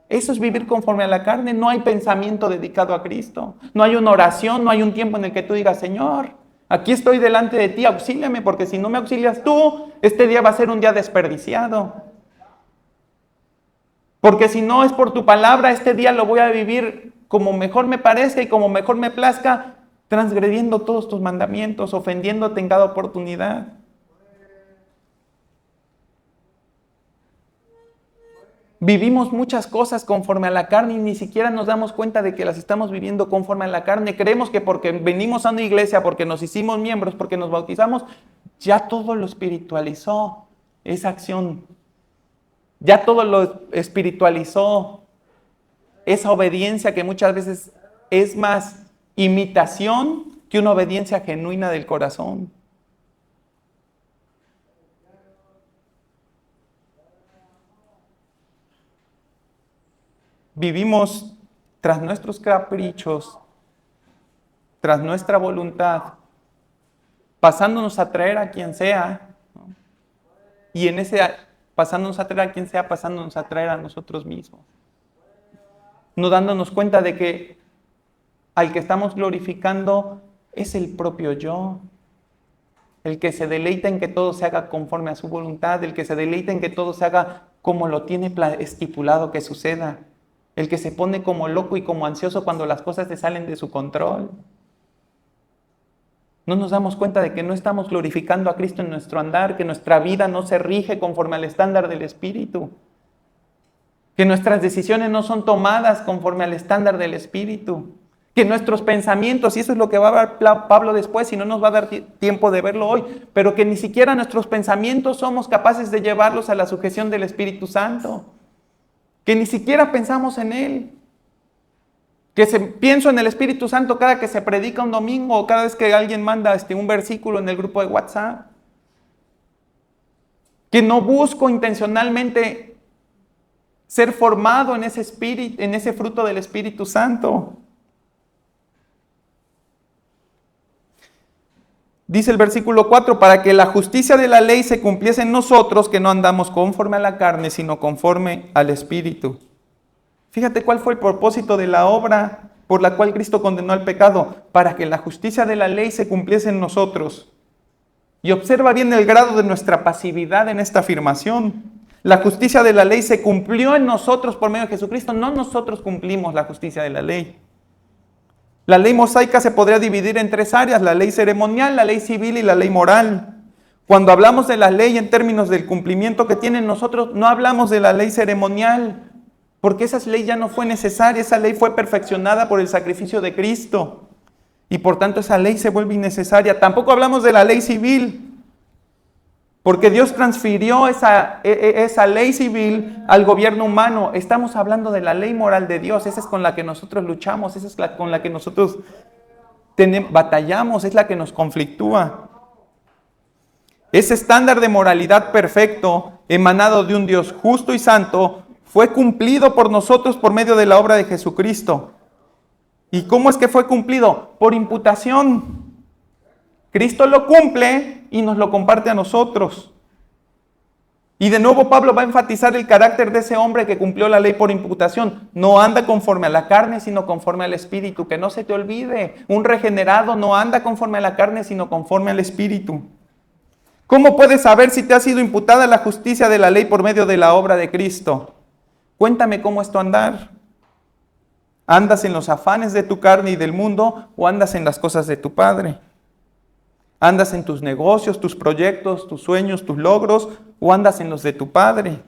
Eso es vivir conforme a la carne. No hay pensamiento dedicado a Cristo. No hay una oración, no hay un tiempo en el que tú digas, Señor, aquí estoy delante de ti, auxíliame, porque si no me auxilias tú, este día va a ser un día desperdiciado. Porque si no es por tu palabra, este día lo voy a vivir como mejor me parezca y como mejor me plazca, transgrediendo todos tus mandamientos, ofendiéndote en cada oportunidad. Vivimos muchas cosas conforme a la carne y ni siquiera nos damos cuenta de que las estamos viviendo conforme a la carne. Creemos que porque venimos a una iglesia, porque nos hicimos miembros, porque nos bautizamos, ya todo lo espiritualizó esa acción. Ya todo lo espiritualizó esa obediencia que muchas veces es más imitación que una obediencia genuina del corazón. Vivimos tras nuestros caprichos, tras nuestra voluntad, pasándonos a traer a quien sea, ¿no? Y en ese pasándonos a traer a quien sea, pasándonos a traer a nosotros mismos. No dándonos cuenta de que al que estamos glorificando es el propio yo. El que se deleita en que todo se haga conforme a su voluntad, el que se deleita en que todo se haga como lo tiene estipulado que suceda. El que se pone como loco y como ansioso cuando las cosas se salen de su control. No nos damos cuenta de que no estamos glorificando a Cristo en nuestro andar, que nuestra vida no se rige conforme al estándar del Espíritu, que nuestras decisiones no son tomadas conforme al estándar del Espíritu, que nuestros pensamientos, y eso es lo que va a hablar Pablo después, y no nos va a dar tiempo de verlo hoy, pero que ni siquiera nuestros pensamientos somos capaces de llevarlos a la sujeción del Espíritu Santo. Que ni siquiera pensamos en Él, que pienso en el Espíritu Santo cada que se predica un domingo o cada vez que alguien manda un versículo en el grupo de WhatsApp, que no busco intencionalmente ser formado en ese espíritu, en ese fruto del Espíritu Santo. Dice el versículo 4, para que la justicia de la ley se cumpliese en nosotros, que no andamos conforme a la carne, sino conforme al Espíritu. Fíjate cuál fue el propósito de la obra por la cual Cristo condenó al pecado, para que la justicia de la ley se cumpliese en nosotros. Y observa bien el grado de nuestra pasividad en esta afirmación. La justicia de la ley se cumplió en nosotros por medio de Jesucristo, no nosotros cumplimos la justicia de la ley. La ley mosaica se podría dividir en tres áreas: la ley ceremonial, la ley civil y la ley moral. Cuando hablamos de la ley en términos del cumplimiento que tienen nosotros, no hablamos de la ley ceremonial, porque esa ley ya no fue necesaria, esa ley fue perfeccionada por el sacrificio de Cristo, y por tanto esa ley se vuelve innecesaria. Tampoco hablamos de la ley civil, Porque Dios transfirió esa ley civil al gobierno humano. Estamos hablando de la ley moral de Dios. Esa es con la que nosotros luchamos. Esa es con la que nosotros batallamos. Es la que nos conflictúa. Ese estándar de moralidad perfecto, emanado de un Dios justo y santo, fue cumplido por nosotros por medio de la obra de Jesucristo. ¿Y cómo es que fue cumplido? Por imputación. Cristo lo cumple y nos lo comparte a nosotros. Y de nuevo Pablo va a enfatizar el carácter de ese hombre que cumplió la ley por imputación. No anda conforme a la carne, sino conforme al Espíritu. Que no se te olvide, un regenerado no anda conforme a la carne, sino conforme al Espíritu. ¿Cómo puedes saber si te ha sido imputada la justicia de la ley por medio de la obra de Cristo? Cuéntame cómo es tu andar. ¿Andas en los afanes de tu carne y del mundo o andas en las cosas de tu Padre? ¿Andas en tus negocios, tus proyectos, tus sueños, tus logros o andas en los de tu Padre?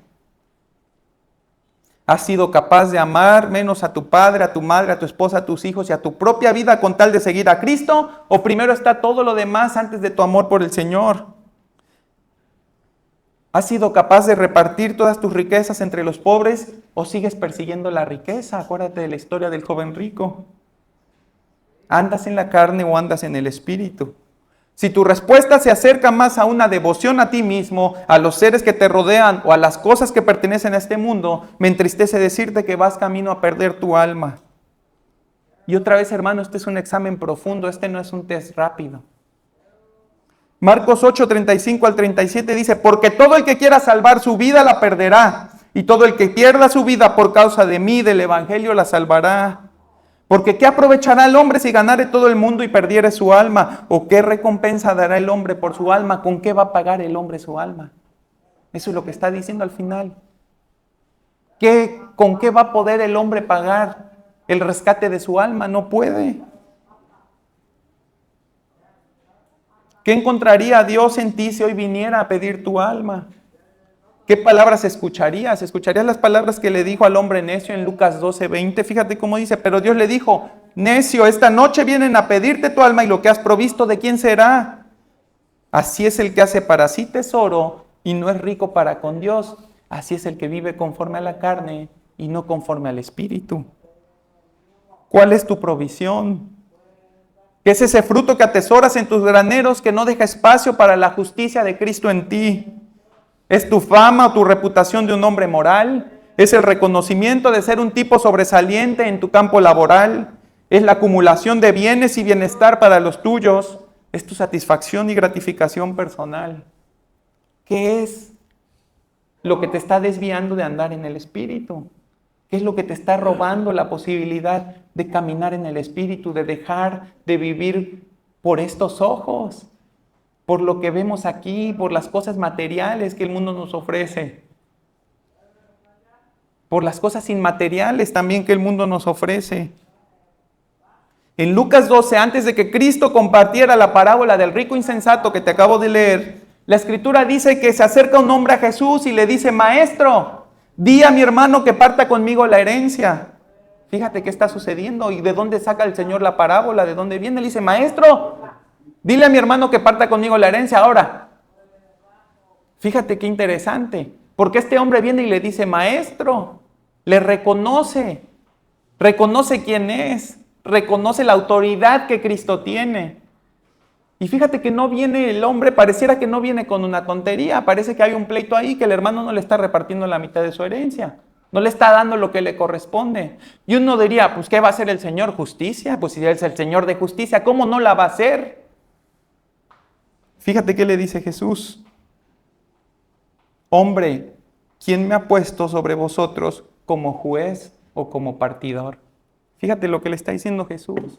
¿Has sido capaz de amar menos a tu padre, a tu madre, a tu esposa, a tus hijos y a tu propia vida con tal de seguir a Cristo? ¿O primero está todo lo demás antes de tu amor por el Señor? ¿Has sido capaz de repartir todas tus riquezas entre los pobres o sigues persiguiendo la riqueza? Acuérdate de la historia del joven rico. ¿Andas en la carne o andas en el Espíritu? Si tu respuesta se acerca más a una devoción a ti mismo, a los seres que te rodean o a las cosas que pertenecen a este mundo, me entristece decirte que vas camino a perder tu alma. Y otra vez, hermano, este es un examen profundo, este no es un test rápido. Marcos 8, 35 al 37 dice, porque todo el que quiera salvar su vida la perderá, y todo el que pierda su vida por causa de mí, del evangelio, la salvará. Porque ¿qué aprovechará el hombre si ganare todo el mundo y perdiere su alma? ¿O qué recompensa dará el hombre por su alma? ¿Con qué va a pagar el hombre su alma? Eso es lo que está diciendo al final. ¿Con qué va a poder el hombre pagar el rescate de su alma? No puede. ¿Qué encontraría Dios en ti si hoy viniera a pedir tu alma? ¿Qué palabras escucharías? ¿Escucharías las palabras que le dijo al hombre necio en Lucas 12, 20? Fíjate cómo dice, pero Dios le dijo, necio, esta noche vienen a pedirte tu alma y lo que has provisto, ¿de quién será? Así es el que hace para sí tesoro y no es rico para con Dios. Así es el que vive conforme a la carne y no conforme al Espíritu. ¿Cuál es tu provisión? ¿Qué es ese fruto que atesoras en tus graneros que no deja espacio para la justicia de Cristo en ti? ¿Es tu fama o tu reputación de un hombre moral? ¿Es el reconocimiento de ser un tipo sobresaliente en tu campo laboral? ¿Es la acumulación de bienes y bienestar para los tuyos? ¿Es tu satisfacción y gratificación personal? ¿Qué es lo que te está desviando de andar en el Espíritu? ¿Qué es lo que te está robando la posibilidad de caminar en el Espíritu, de dejar de vivir por estos ojos? Por lo que vemos aquí, por las cosas materiales que el mundo nos ofrece, por las cosas inmateriales también que el mundo nos ofrece. En Lucas 12, antes de que Cristo compartiera la parábola del rico insensato que te acabo de leer, la Escritura dice que se acerca un hombre a Jesús y le dice, Maestro, di a mi hermano que parta conmigo la herencia. Fíjate qué está sucediendo y de dónde saca el Señor la parábola, de dónde viene. Le dice, Maestro, dile a mi hermano que parta conmigo la herencia ahora. Fíjate qué interesante. Porque este hombre viene y le dice, Maestro, le reconoce quién es, reconoce la autoridad que Cristo tiene. Y fíjate que no viene el hombre, pareciera que no viene con una tontería, parece que hay un pleito ahí, que el hermano no le está repartiendo la mitad de su herencia, no le está dando lo que le corresponde. Y uno diría, pues ¿qué va a hacer el Señor? ¿Justicia? Pues si Él es el Señor de justicia, ¿cómo no la va a hacer? Fíjate qué le dice Jesús. Hombre, ¿quién me ha puesto sobre vosotros como juez o como partidor? Fíjate lo que le está diciendo Jesús.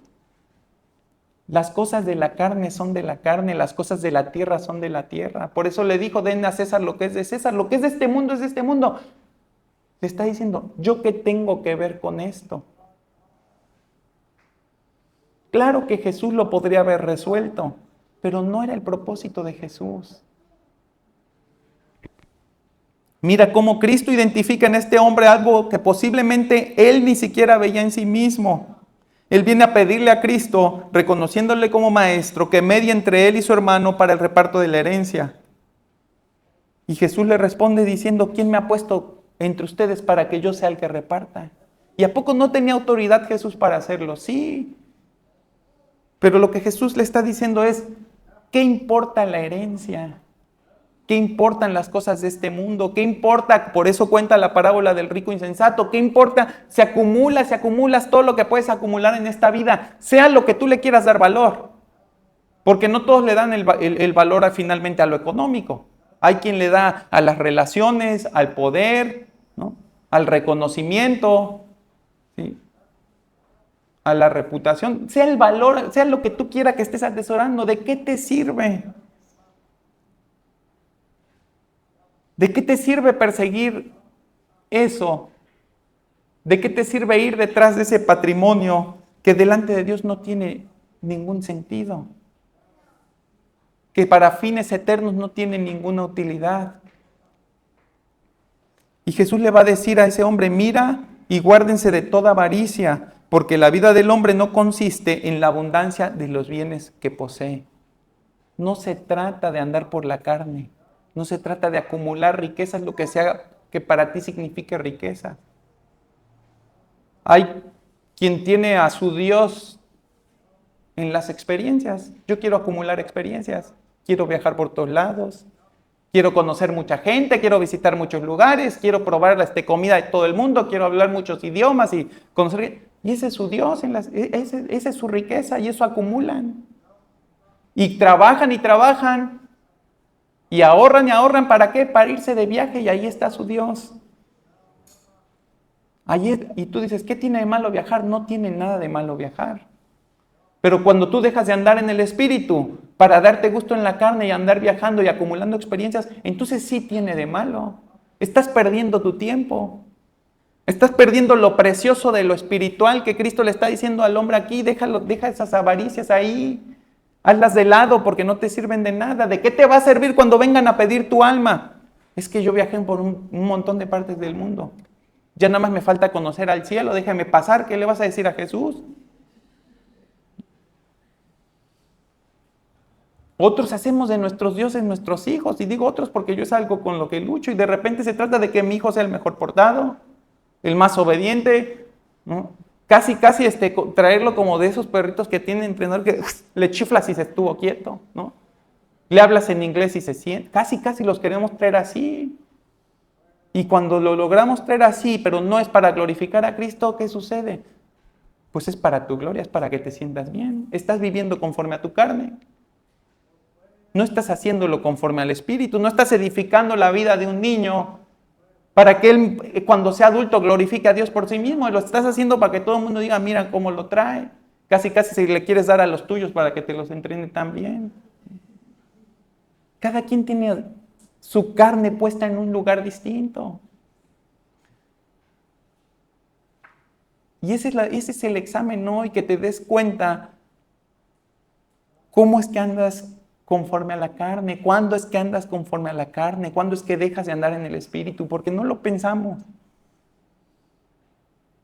Las cosas de la carne son de la carne, las cosas de la tierra son de la tierra. Por eso le dijo, den a César lo que es de César, lo que es de este mundo es de este mundo. Le está diciendo, ¿yo qué tengo que ver con esto? Claro que Jesús lo podría haber resuelto, pero no era el propósito de Jesús. Mira cómo Cristo identifica en este hombre algo que posiblemente él ni siquiera veía en sí mismo. Él viene a pedirle a Cristo, reconociéndole como maestro, que medie entre él y su hermano para el reparto de la herencia. Y Jesús le responde diciendo, ¿quién me ha puesto entre ustedes para que yo sea el que reparta? ¿Y a poco no tenía autoridad Jesús para hacerlo? Sí. Pero lo que Jesús le está diciendo es, ¿qué importa la herencia? ¿Qué importan las cosas de este mundo? ¿Qué importa? Por eso cuenta la parábola del rico insensato. ¿Qué importa? Si acumulas todo lo que puedes acumular en esta vida, sea lo que tú le quieras dar valor. Porque no todos le dan el valor finalmente a lo económico. Hay quien le da a las relaciones, al poder, ¿no? Al reconocimiento, ¿sí? A la reputación. Sea el valor, sea lo que tú quieras que estés atesorando, ¿de qué te sirve? ¿De qué te sirve perseguir eso? ¿De qué te sirve ir detrás de ese patrimonio que delante de Dios no tiene ningún sentido? Que para fines eternos no tiene ninguna utilidad. Y Jesús le va a decir a ese hombre, mira y guárdense de toda avaricia, porque la vida del hombre no consiste en la abundancia de los bienes que posee. No se trata de andar por la carne, no se trata de acumular riquezas, lo que sea que para ti signifique riqueza. Hay quien tiene a su Dios en las experiencias. Yo quiero acumular experiencias, quiero viajar por todos lados, quiero conocer mucha gente, quiero visitar muchos lugares, quiero probar comida de todo el mundo, quiero hablar muchos idiomas y conocer. Y ese es su Dios, esa es su riqueza y eso acumulan. Y trabajan y ahorran, ¿para qué? Para irse de viaje y ahí está su Dios. Y tú dices, ¿qué tiene de malo viajar? No tiene nada de malo viajar. Pero cuando tú dejas de andar en el espíritu para darte gusto en la carne y andar viajando y acumulando experiencias, entonces sí tiene de malo. Estás perdiendo tu tiempo. Estás perdiendo lo precioso de lo espiritual que Cristo le está diciendo al hombre aquí. Deja esas avaricias ahí. Hazlas de lado porque no te sirven de nada. ¿De qué te va a servir cuando vengan a pedir tu alma? Es que yo viajé por un montón de partes del mundo. Ya nada más me falta conocer al cielo. Déjame pasar. ¿Qué le vas a decir a Jesús? Otros hacemos de nuestros dioses nuestros hijos. Y digo otros porque yo es algo con lo que lucho. Y de repente se trata de que mi hijo sea el mejor portado, el más obediente, ¿no? Casi traerlo como de esos perritos que tienen entrenador que le chiflas y se estuvo quieto, ¿no? Le hablas en inglés y se siente. Casi los queremos traer así. Y cuando lo logramos traer así, pero no es para glorificar a Cristo, ¿qué sucede? Pues es para tu gloria, es para que te sientas bien. Estás viviendo conforme a tu carne. No estás haciéndolo conforme al Espíritu. No estás edificando la vida de un niño para que él, cuando sea adulto, glorifique a Dios por sí mismo. Y lo estás haciendo para que todo el mundo diga, mira cómo lo trae. Casi si le quieres dar a los tuyos para que te los entrene también. Cada quien tiene su carne puesta en un lugar distinto. Y ese es el examen hoy, que te des cuenta cómo es que andas conforme a la carne, cuándo es que andas conforme a la carne, cuándo es que dejas de andar en el Espíritu, porque no lo pensamos.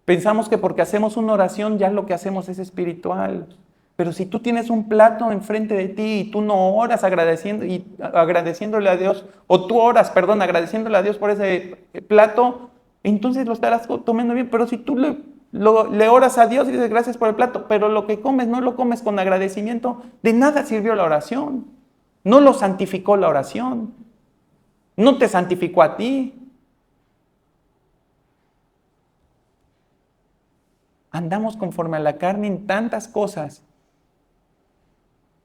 Pensamos que porque hacemos una oración ya lo que hacemos es espiritual. Pero si tú tienes un plato enfrente de ti y tú no oras agradeciéndole a Dios, o tú oras, agradeciéndole a Dios por ese plato, entonces lo estarás tomando bien. Pero si tú le oras a Dios y dices gracias por el plato, pero lo que comes no lo comes con agradecimiento, de nada sirvió la oración. No lo santificó la oración. No te santificó a ti. Andamos conforme a la carne en tantas cosas.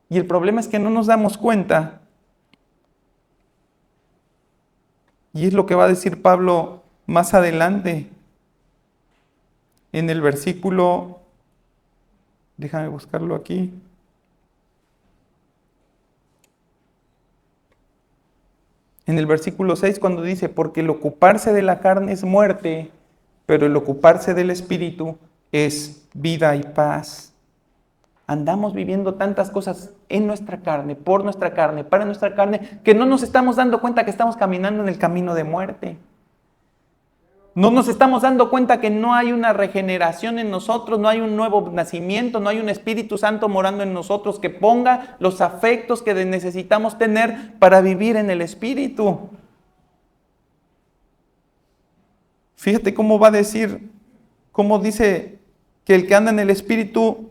Y el problema es que no nos damos cuenta. Y es lo que va a decir Pablo más adelante. En el versículo, déjame buscarlo aquí. En el versículo 6, cuando dice, porque el ocuparse de la carne es muerte, pero el ocuparse del Espíritu es vida y paz. Andamos viviendo tantas cosas en nuestra carne, por nuestra carne, para nuestra carne, que no nos estamos dando cuenta que estamos caminando en el camino de muerte. No nos estamos dando cuenta que no hay una regeneración en nosotros, no hay un nuevo nacimiento, no hay un Espíritu Santo morando en nosotros que ponga los afectos que necesitamos tener para vivir en el Espíritu. Fíjate cómo va a decir, cómo dice que el que anda en el Espíritu,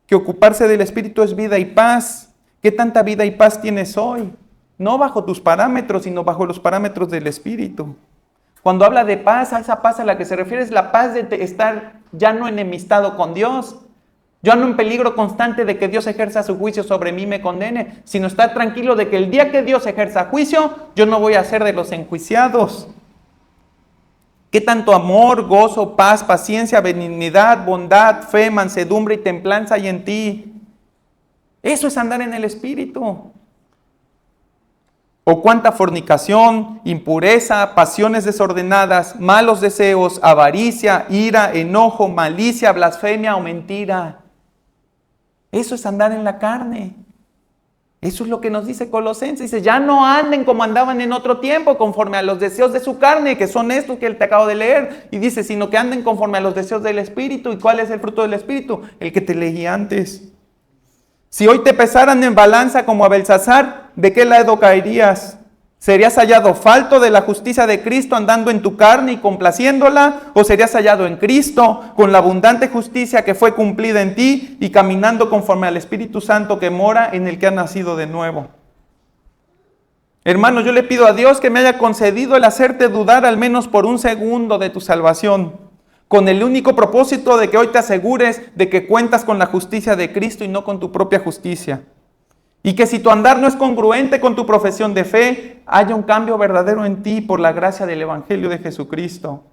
que ocuparse del Espíritu es vida y paz. ¿Qué tanta vida y paz tienes hoy? No bajo tus parámetros, sino bajo los parámetros del Espíritu. Cuando habla de paz, a esa paz a la que se refiere es la paz de estar ya no enemistado con Dios. Yo ando en peligro constante de que Dios ejerza su juicio sobre mí y me condene, sino estar tranquilo de que el día que Dios ejerza juicio, yo no voy a ser de los enjuiciados. ¿Qué tanto amor, gozo, paz, paciencia, benignidad, bondad, fe, mansedumbre y templanza hay en ti? Eso es andar en el Espíritu. O cuánta fornicación, impureza, pasiones desordenadas, malos deseos, avaricia, ira, enojo, malicia, blasfemia o mentira. Eso es andar en la carne. Eso es lo que nos dice Colosenses. Dice, ya no anden como andaban en otro tiempo, conforme a los deseos de su carne, que son estos que te acabo de leer. Y dice, sino que anden conforme a los deseos del Espíritu. ¿Y cuál es el fruto del Espíritu? El que te leí antes. Si hoy te pesaran en balanza como a Belsasar, ¿de qué lado caerías? ¿Serías hallado falto de la justicia de Cristo andando en tu carne y complaciéndola? ¿O serías hallado en Cristo con la abundante justicia que fue cumplida en ti y caminando conforme al Espíritu Santo que mora en el que ha nacido de nuevo? Hermano, yo le pido a Dios que me haya concedido el hacerte dudar al menos por un segundo de tu salvación, con el único propósito de que hoy te asegures de que cuentas con la justicia de Cristo y no con tu propia justicia. Y que si tu andar no es congruente con tu profesión de fe, haya un cambio verdadero en ti por la gracia del Evangelio de Jesucristo.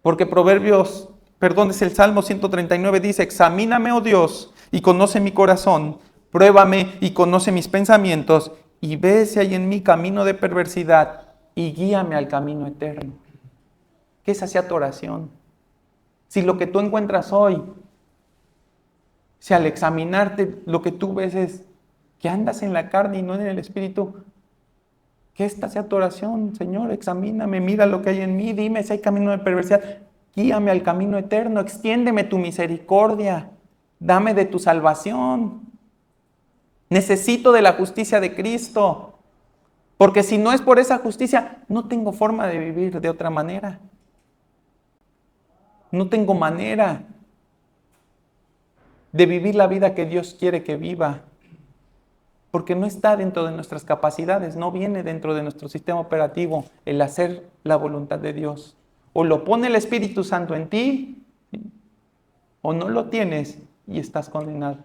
Porque es el Salmo 139 dice, examíname, oh Dios, y conoce mi corazón, pruébame y conoce mis pensamientos, y ve si hay en mí camino de perversidad, y guíame al camino eterno. Que esa sea tu oración. Si lo que tú encuentras hoy, si al examinarte lo que tú ves es que andas en la carne y no en el Espíritu, que esta sea tu oración. Señor, examíname, mira lo que hay en mí, dime si hay camino de perversidad, guíame al camino eterno, extiéndeme tu misericordia, dame de tu salvación. Necesito de la justicia de Cristo, porque si no es por esa justicia, no tengo forma de vivir de otra manera. No tengo manera de vivir la vida que Dios quiere que viva, porque no está dentro de nuestras capacidades, no viene dentro de nuestro sistema operativo el hacer la voluntad de Dios. O lo pone el Espíritu Santo en ti, o no lo tienes y estás condenado.